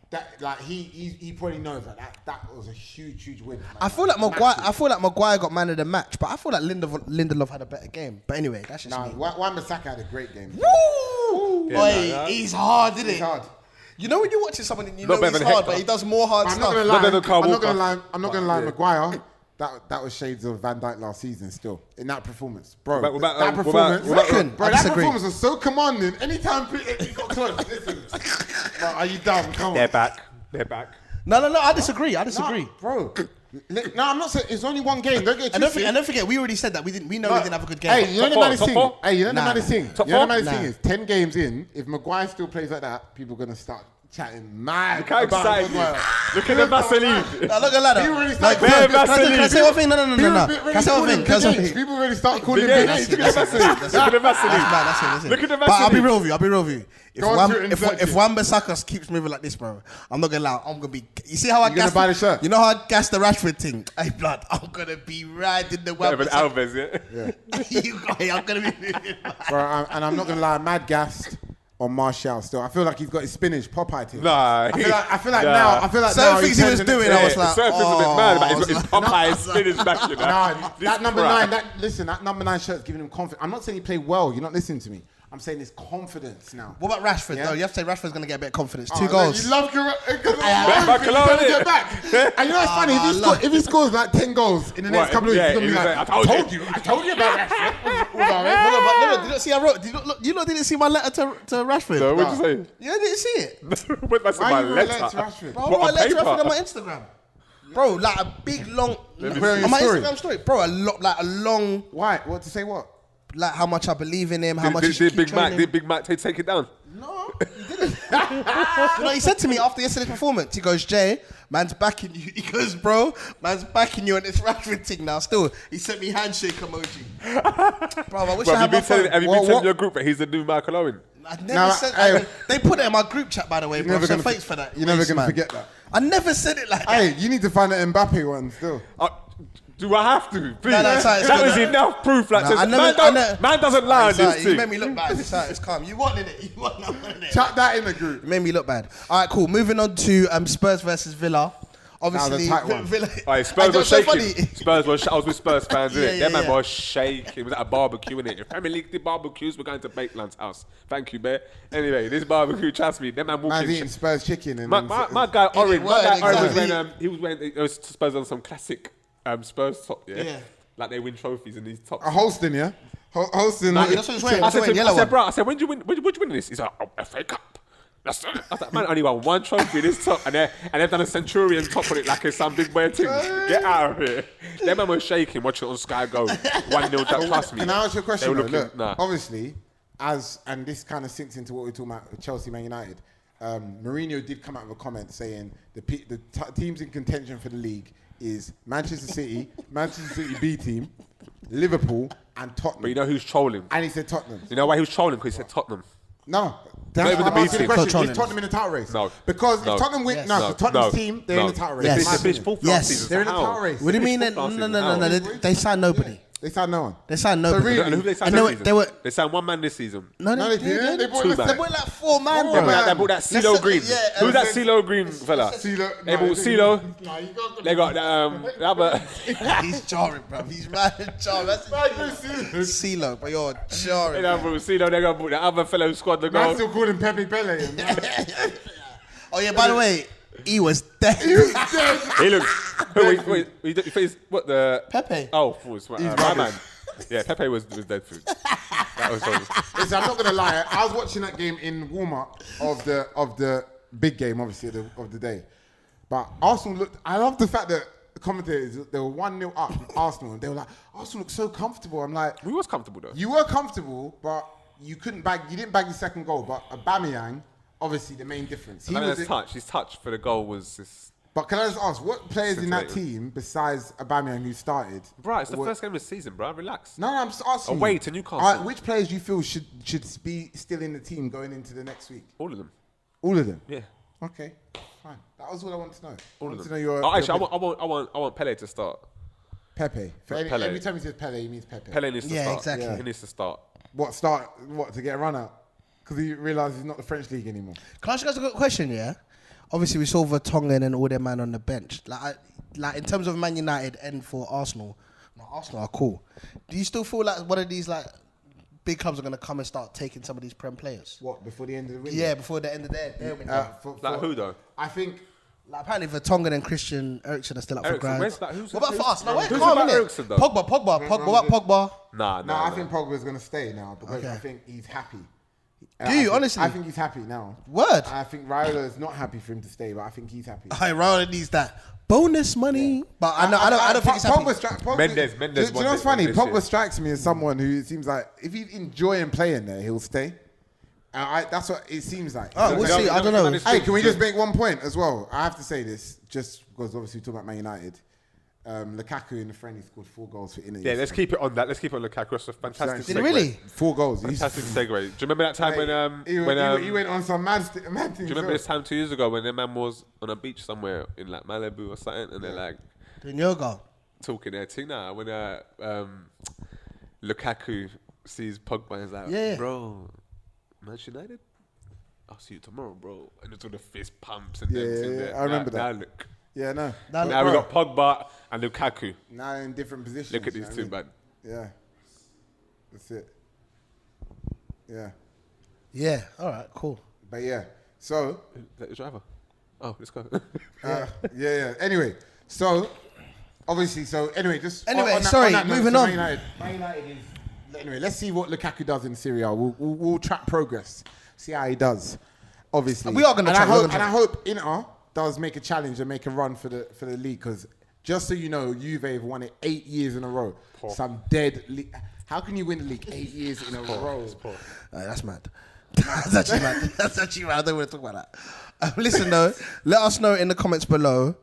that like he probably knows that was a huge win. Man.
I feel like Maguire got man of the match, but I feel like Lindelof had a better game. But anyway, that's just
Nah,
me.
Wan-Bissaka had a great game.
Woo!
Yeah,
Boy,
nah.
he's hard, isn't it?
It's hard.
You know when you're watching someone and you
Not
know
better
he's
than
hard,
Hector.
but he does more hard
I'm
stuff.
not gonna
Not
lie.
better than Kyle
I'm not
Walker.
gonna lie.
Yeah.
Maguire. That was shades of Van Dijk last season. Still in that performance, bro.
What about,
that performance,
what about-
bro.
I
That
disagree.
performance was so commanding. Anytime he got close, listen. Bro, are you dumb? Come on.
They're back.
No, I disagree.
Nah, bro. No, I'm not saying it's only one game. Don't get
And
twisted.
don't forget, we already said that we didn't have a good game.
Hey, you know the
Top
maddest
four,
thing?
top four?
Hey, you know the
Nah.
maddest thing?
Top
You know the
four?
maddest
Nah.
thing is 10 games in, if Maguire still plays like that, people are gonna start chatting mad.
Look how
about
excited he
Maguire.
is. Look at the Vaseline.
Now look at that.
He already
Like,
started
Bare
can I say one thing? No.
People
Can I
already
say one
calling
thing?
him
Can I say one
Big H.
thing?
People already start calling
Big
him Big
H.
H.
Look at the Vaseline. Look at the Vaseline.
That's it.
Look at the
But I'll be
Vaseline.
real with you.
Go on to it and search
If
it.
Wan-Bissaka keeps moving like this, bro, I'm not gonna lie. I'm gonna be. You see how I
You gonna
gassed
buy the shirt?
You know how I gassed the Rashford thing? Hey, blood, I'm gonna be riding the
Better than
Wan-Bissaka.
Alves, yeah?
I'm gonna be moving.
Bro, and I'm not gonna lie, mad gassed on Martial still. I feel like he's got his spinach Popeye thing.
Nah.
I feel like
Nah.
now.
Certain things he was doing, I was like,
Surface a bit mad, but he's got his
oh,
Popeye spinach back, you know.
Nah,
This
that number
crap.
9. That number 9 shirt's giving him confidence. I'm not saying he played well. You're not listening to me. I'm saying his confidence now.
What about Rashford
Yeah.
though? You have to say Rashford's gonna get a bit of confidence.
Oh,
2 goals.
You love
Back
get back. And you know what's funny? If he scores like 10 goals in the next
What?
couple of weeks,
Yeah,
he's gonna be
he's
like,
like, I told you.
I told you about Rashford.
No, did you not see I wrote? You lot didn't see my letter to Rashford.
So what'd you say?
You didn't see it.
What, that's
Why
my
you relate
letter.
to Rashford?
Bro,
What,
I
on
let you
paper?
on my Instagram. Bro, like a big long
Let me
Put it on
see.
your
on my
story.
Instagram story. Bro, a long
Why? What to say? What?
like how much I believe in him, how much he
Did
should keep
Big Mac
training.
take it down?
No, he didn't. You know, he said to me after yesterday's performance, he goes, Jay, man's backing you. He goes, bro, man's backing you on this Rashford thing now. Still, he sent me handshake emoji. Bro, I wish I
Well,
had my phone.
have you been telling your group that he's the new Michael Owen?
I never
Nah,
said
hey.
that. They put it in my group chat, by the way, bro.
never
So
gonna
thanks for that.
You're never
waste,
gonna
man.
forget that.
I never said it like that.
Hey, you need to find the Mbappe one still.
Do I have to? Please.
No, it's alright, it's
That
good.
was enough proof. Like,
Nah,
says,
I never-
man doesn't lie on
It's
this
alright, you
thing.
made me look bad. It's alright, it's calm. You wanted it. You wanted it.
Chat that in the group.
It made me look bad. All right, cool. Moving on to Spurs versus Villa. Obviously,
tight one.
Villa.
Alright, Spurs
Hey,
was
so
shaking.
funny.
I was with Spurs fans, innit?
Yeah,
That
yeah,
man
yeah.
was shaking. It was at a barbecue, innit? If Premier League did barbecues, we're going to Bateland's house. Thank you, Bear. Anyway, this barbecue, trust me, that man
Man's
walking.
eating Spurs chicken and
My guy Orange,
word,
was
exactly.
when he was wearing it was Spurs on some classic Spurs top, yeah?
Yeah.
Like they win trophies in these tops.
a Holston, yeah. Holston.
Nah, that's what he's wearing.
I
That's what
said,
yellow one.
bro, I said, when did you win this? He's like, FA Cup. That's it. I was like, man, only won one trophy in this top, and they've done a Centurion top on it like it's some big weird thing. Get out of here. That man was shaking, watching it on Sky Go. 1-0, that trust me.
Can I ask you a question?
They were
Though?
looking,
Look, obviously, and this kind of sinks into what we're talking about with Chelsea, Man United. Mourinho did come out with a comment saying the teams in contention for the league is Manchester City, Manchester City B team, Liverpool, and Tottenham.
But you know who's trolling?
And he said Tottenham.
You know why he was trolling? Because he said Tottenham.
No, That's
Maybe
why
the
I'm
B
asking
team.
the question.
Tottenham.
Is Tottenham in the title race?
No.
Because
No.
if Tottenham win,
Yes.
no,
No.
so Tottenham's
No.
team, they're in
No.
the title race.
Yes.
They
My
finished
opinion.
fourth
Yes.
last season.
They're in the
How?
title race.
What do you mean?
Fourth last season.
No.
How?
They signed nobody.
They signed no one.
They signed nobody.
really-
And who they signed
And
this
they
season?
were-
They signed one man this season.
No,
No, they didn't. They brought
Two
the-
man.
They were like 4 man,
Four
bro.
man.
They brought that CeeLo
Let's-
Green.
yeah,
Who's that
and-
CeeLo Green fella?
CeeLo.
They brought CeeLo.
Nah, you got
They got the other.
He's jarring, bro. He's mad jarring. That's CeeLo, but you're jarring.
They brought CeeLo. They got the other fellow squad to
Man
go.
still called him Pepe Pele.
Oh yeah, by the way, he was dead.
He looks. Wait. You think what the
Pepe.
Oh, was my
rubbish.
man. Yeah, Pepe was dead food. That was horrible.
Listen, I'm not gonna lie. I was watching that game in warm up of the big game, obviously of the day. But Arsenal looked. I love the fact that the commentators they were 1-0 up from Arsenal, and they were like, Arsenal looked so comfortable. I'm like,
We was comfortable though.
you were comfortable, but you didn't bag your second goal. But Aubameyang, obviously the main difference. He was.
His touch for the goal was this.
But can I just ask, what players in that
Scintillating.
team besides Aubameyang who started?
Bro, it's the
were-
first game of the season, bro. Relax.
No, I'm just asking.
Away
you.
to Newcastle.
Alright, which players do you feel should be still in the team going into the next week?
All of them.
All of them.
Yeah.
Okay, fine. That was what I wanted to know.
All
I
of
wanted
them.
to know
Oh, actually,
your
I want Pele to start.
Pepe.
Pele.
Every time he says Pele, he means Pepe.
Pele needs to
Yeah,
start.
exactly.
Yeah.
He needs to start.
What start? What to get a run out? Because he realised he's not the French league anymore.
Can I ask you guys a good question? Yeah. Obviously, we saw Vertonghen and all their man on the bench. Like in terms of Man United and for Arsenal, Arsenal are cool. Do you still feel like one of these like big clubs are going to come and start taking some of these Prem players?
What before the end of the window?
Yeah, before the end of their window.
Like who though?
I think.
Like apparently Vertonghen and Christian Eriksen are still up for
Eriksen,
grabs.
where's that?
What about for us? No, wait,
who's
calm
about
innit?
Eriksen, though?
Pogba. What about Pogba?
No, I think Pogba's going to stay now because
Okay.
I think he's happy.
Do you, honestly?
I think he's happy now.
Word.
I think Raiola is not happy for him to stay, but I think he's happy.
I rather needs that bonus money, but I don't think it's happy.
Pogba,
Mendes
Do you know
won
what's funny?
this year.
Pogba strikes me as someone who it seems like if he's enjoying playing there, he'll stay. That's what it seems like.
Oh, we'll see. I don't know.
Hey, can we just make one point as well? I have to say this just because obviously we talk about Man United. Lukaku in the friendly scored 4 goals for Inter.
Yeah, let's keep it on that. Let's keep it on Lukaku. That's a fantastic
Did
segue.
he really?
4 goals.
Fantastic segue. Do you remember that time
He went on some mad thing.
Do you remember this time 2 years ago when the man was on a beach somewhere in like Malibu or something, and they're like
Doing yoga.
talking their thing now when Lukaku sees Pogba and he's like,
Yeah.
bro, Manchester United, I'll see you tomorrow, bro. And it's all the fist pumps and
Yeah,
everything
yeah,
there.
I remember
now
that.
look.
Yeah, no.
Now we got Pogba and Lukaku.
Now in different positions.
Look at
you know
these
what I
two,
mean?
man.
Yeah. That's it. Yeah.
Yeah. All right. Cool.
But yeah. So,
Is that your driver? Oh, let's go.
yeah. Anyway, so, obviously, just.
Anyway,
on that
sorry,
note,
moving
so
on.
Man United is. Anyway, let's see what Lukaku does in Serie A. We'll track progress. See how he does. Obviously.
We are gonna
and
track, we're gonna
And I
track.
hope Inter does make a challenge and make a run for the league because just so you know, Juve have won it 8 years in a row. Some dead league. How can you win the league 8 years in a row?
That's mad. That's actually mad. That's actually mad. I don't want to talk about that. Listen though, let us know in the comments below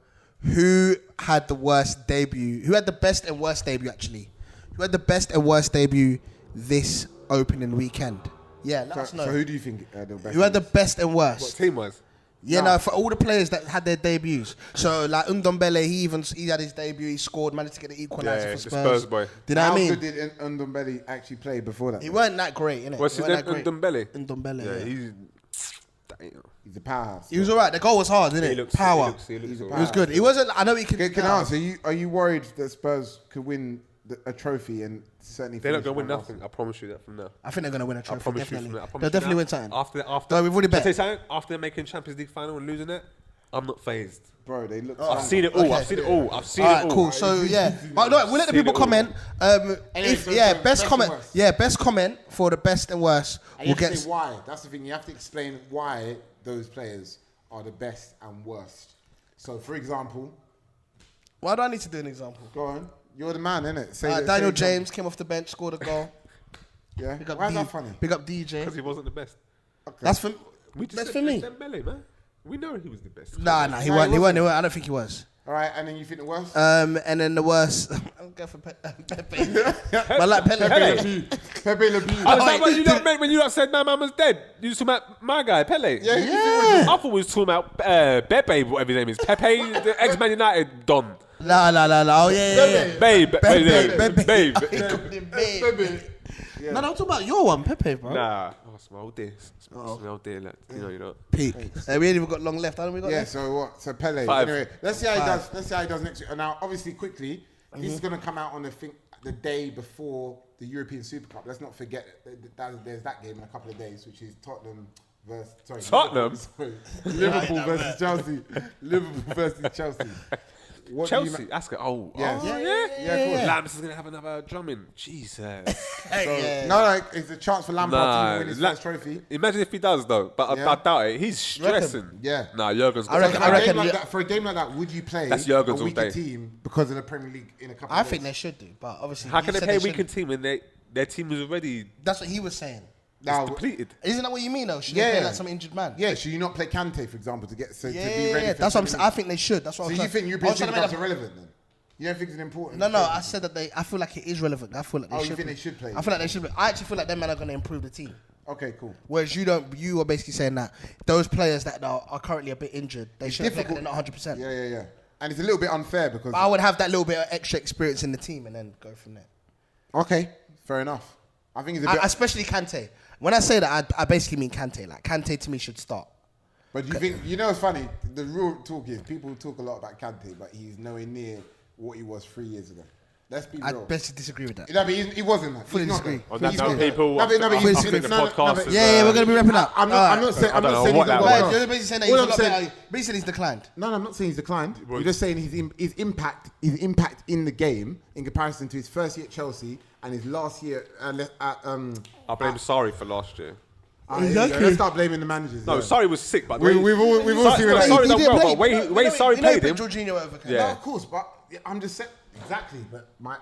who had the worst debut, who had the best and worst debut actually. Who had the best and worst debut this opening weekend? Yeah, let us know.
So who do you think the best?
Who had the
is?
best and worst?
Team wise.
Yeah, no, for all the players that had their debuts. So like Ndombele, he had his debut. He scored, managed to get the equaliser
Yeah,
for
the
Spurs.
Spurs boy.
Do you know
How
what I mean?
good did Ndombele actually play before that?
He weren't that great, innit?
What's
He
his
weren't
name?
that great.
Ndombele.
Ndombele.
Yeah,
Yeah,
he's. Damn.
He's a powerhouse.
he was alright. The goal was hard, didn't
He
it?
looks.
Power.
He looks
He's a
all
It
right.
was good. He wasn't. I know he could.
Can I ask? Are you worried that Spurs could win a trophy and certainly?
They're not
finish
going to win
one
nothing. I promise you that from now.
I think they're gonna win a
I
trophy.
promise
Definitely.
you from now. I promise
They'll
you
definitely
now.
win something.
After.
No, we've already
Can I
bet.
tell you something? After making Champions League final and losing it, I'm not phased.
Bro, they look.
I've seen it all.
Okay.
I've seen it all. I've seen
All
it
right,
all.
cool. So yeah, but no, we'll let the
Seen
people
it all.
comment.
Anyway,
If
so
best
best and
comment.
worst.
Yeah, best comment for the best and worst.
And
We'll
you have to
get.
say why. That's the thing. You have to explain why those players are the best and worst. So, for example,
Why do I need to do an example?
go on. You're the man, innit? Say
Daniel
say
James came off the bench, scored a goal.
Yeah.
Big up
Why is
D-
that funny?
Big up DJ.
Because he wasn't the best.
That's for.
We just
That's
said
for me.
Dembele, man. We know he was the best.
Nah, he weren't. I don't think he was.
All right, and then you think the worst?
And then the worst, I'm going for Pepe. I like Pele.
Pepe Le Pew.
Oh, is that what you don't make when you said my man was dead? You was talking about my guy, Pele?
Yeah.
I thought we was talking about Pepe, whatever his name is. Pepe, the ex-Man United Don.
No. Oh, yeah.
Babe.
Babe.
Pepe.
No, I'm talking about your one, Pepe, bro.
Nah. Oh, smell this. Smell this. Like, you know.
Peak. We ain't even got long left. How long we got
Yeah,
left?
so what? So Pele.
5.
Anyway, let's see how he does. Let's see how he does next week. And now, obviously, quickly, this is going to come out on the day before the European Super Cup. Let's not forget that there's that game in a couple of days, which is Tottenham versus Liverpool versus Chelsea. Liverpool versus Chelsea. What
Chelsea, ask it. Oh,
Yeah.
yeah.
Yeah, of course.
Lambs is gonna have another drumming. Jesus.
No, it's a chance for Lampard to win his first trophy.
Imagine if he does though, but I doubt it. He's stressing.
Yeah.
Nah, Jurgen's.
I reckon
For a game like that, would you play
That's Jurgen's
a
all
weaker
day.
team because of the Premier League in a couple
I
of
think
days?
they should do, but obviously.
How
you
can they
said
play a
shouldn't.
weakened team when their team is already
That's what he was saying.
Now,
depleted?
Isn't that what you mean, though? Should they play like some injured man?
Yeah, should you not play Kante, for example, to be ready
Yeah.
for
That's what I'm
the
saying. I think they should. That's what
So
I'm
you
saying.
think European Super Cups are relevant then? You don't think it's important?
No, I said that I feel like it is relevant. I feel like they
Oh,
should.
you think they should play?
I feel like they should. I actually feel like them men are going to improve the team.
Okay, cool.
Whereas you are basically saying that those players that are currently a bit injured, they should play, 'cause they're not 100%.
Yeah. And it's a little bit unfair because...
I would have that little bit of extra experience in the team and then go from there.
Okay, fair enough. I think it's a bit...
Especially Kante. When I say that, I basically mean Kante. Like, Kante to me should start.
But you think... You know, it's funny. The real talk is people talk a lot about Kante, but he's nowhere near what he was 3 years ago. Let's be
I
real.
best disagree with that.
No, but he wasn't that.
Fully
He's not
disagree.
that.
On that
He's
note,
not that.
people,
No, but
I
he's
think the
no,
podcast
but-
is,
Yeah, we're going to be wrapping up.
I'm not saying
I don't know
he's
what
the
that
worst.
was.
You're basically saying that
All
he's
I'm
a lot
saying-
better. Basically, he's declined.
No, I'm not saying he's declined. I'm just saying his impact in the game in comparison to his first year at Chelsea and his last year at
I blame Sorry for last year.
Exactly.
Let's start blaming the managers.
No,
yeah.
Sorry was sick, but
We've all seen that.
Sorry done
didn't
well,
play-
but way Sorry
you know he
played him.
put Jorginho over Kante.
Yeah.
No, of course, but I'm just saying exactly. But my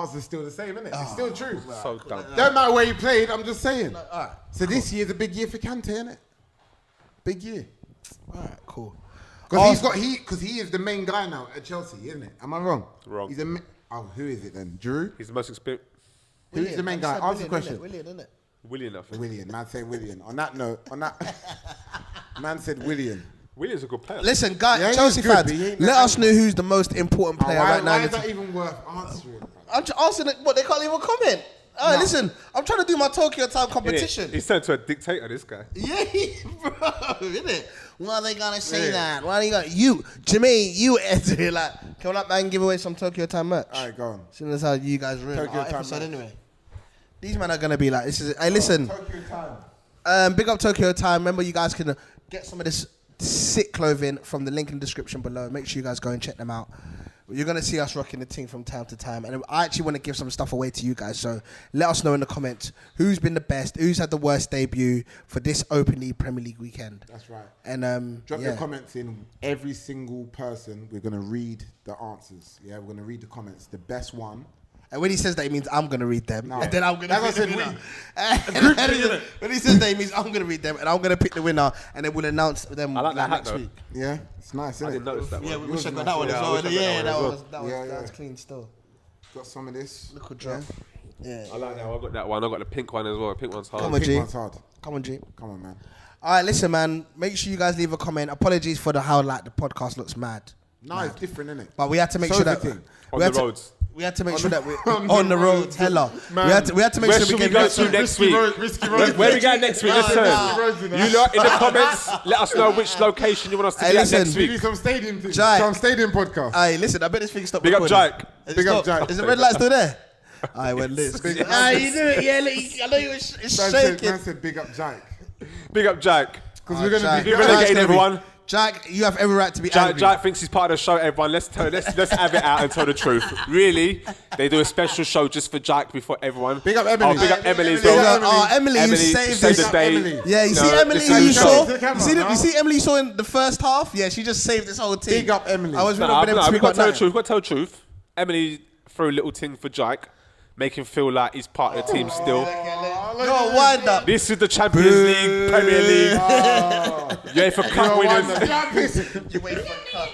answer's still the same, isn't it? It's still true.
So dumb.
Don't matter where you played. I'm just saying.
Alright.
So this year's a big year for Kante, isn't it? Big year.
Alright, cool.
Because he is the main guy now at Chelsea, isn't it? Am I wrong?
Wrong.
He's who is it then? Drew?
He's the most experienced.
Who's the main guy? Answer the question.
Willian, isn't it?
Willian, I think.
Willian. Man said Willian. On that note, man said Willian.
Willian's a good player.
Listen, guys,
Yeah, he
Chelsea
is good,
fans,
but he ain't
let
that
us know who's the most important player
why
right now.
why
in
is
the
that
team.
even worth answering?
I'm just asking it, what, they can't even comment. Alright, listen, I'm trying to do my Tokyo time competition.
He's turned to a dictator, this guy.
Yeah, bro, innit? Why are they gonna say that? Why are they gonna Jimmy, you enter like, can we like man give away some Tokyo time merch?
Alright, go on.
Seeing as how you guys ruined
Tokyo
our
time
episode
merch.
anyway. These men are gonna be like, this is. Hey, listen.
Tokyo time.
Big up Tokyo Time. Remember, you guys can get some of this sick clothing from the link in the description below. Make sure you guys go and check them out. You're going to see us rocking the team from time to time. And I actually want to give some stuff away to you guys. So let us know in the comments who's been the best, who's had the worst debut for this Open Premier League weekend.
That's right.
And
Drop your comments in. Every single person, we're going to read the answers. Yeah, we're going to read the comments. The best one.
And when he says that, he means I'm going to read them.
No.
And then I'm going to
That's
pick the
what I said,
winner. When he says that, he means I'm going to read them. And I'm going to pick the winner. And then we'll announce them
I like that hat,
next
though.
week.
Yeah, it's nice, isn't
I
it?
didn't notice that
Yeah,
one.
we wish I got
nice.
that one
Yeah,
as
I
well.
wish I got
Yeah,
that
that
one
was
Yeah.
that was clean still.
Got some of this.
Look at drop. Yeah.
I like that. I got that one. I got the pink one as well. The pink one's hard.
Come on,
Pink
G.
one's hard.
Come on, G.
Come on, man.
All right, listen, man. Make sure you guys leave a comment. Apologies for how like the podcast looks mad,
No, it's different, isn't it?
but we had to make
So
sure
is
that
the thing.
On
we had
the
to-
roads.
We had to make sure that we're
on
on
the
the roads.
roads.
Hella.
Man.
We had to make
Where
sure
should we
we
go
get
to next week?
Risky roads.
Where we go next week? Let's turn.
Nah.
You lot in the comments, let us know which location you want us to
Hey,
be at
listen.
next
We do
week.
some stadium things.
Jai.
Some stadium podcast.
Hey, listen. I bet this thing stopped.
Big up
recording.
Jake.
Is it
Big up
stopped?
Jake.
Is the red light still there? I went this.
Big up-
Ah, you do it. Yeah, look, I know you was
Man
shaking.
said big up Jack.
Big up Jack.
Because we're going to
Jack.
be
Be relegated, everyone.
Jack, you have every right to be
Jack,
angry.
Jack thinks he's part of the show, everyone. Let's have it out and tell the truth. Really, they do a special show just for Jack before everyone.
Big up Emily.
Oh, big up Emily as
Big up
well.
Emily.
Oh, Emily, you saved
saved
this.
the day.
Emily.
Yeah, you
No,
see Emily
this
you
is the
saw?
show.
You see Emily you saw in the first half? Yeah, she just saved this whole team.
Big up Emily.
I was
No,
really able to
we've
speak
got
about
to tell the
that.
truth. We've got to tell the truth. Emily threw a little thing for Jack, make him feel like he's part of the team still.
No, wind up.
This is the Champions League, Premier League, UEFA Cup winners.
Winners.
You wait for a cut.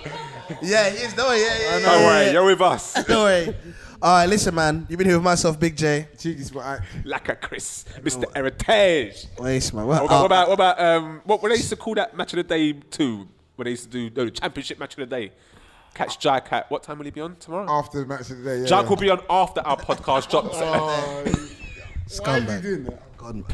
Yeah, he is. Don't worry.
Don't worry, you're with us.
Don't worry. All right, listen, man. You've been here with myself, Big J.
CheekySport.
Like a Chris, Mr. Heritage.
Wait, man.
What about what they used to call that match of the day too? When they used to do the championship match of the day. Catch Jack at what time will he be on tomorrow?
After the match of the day, yeah.
Jack will be on after our podcast drops.
Why is he doing that?
God.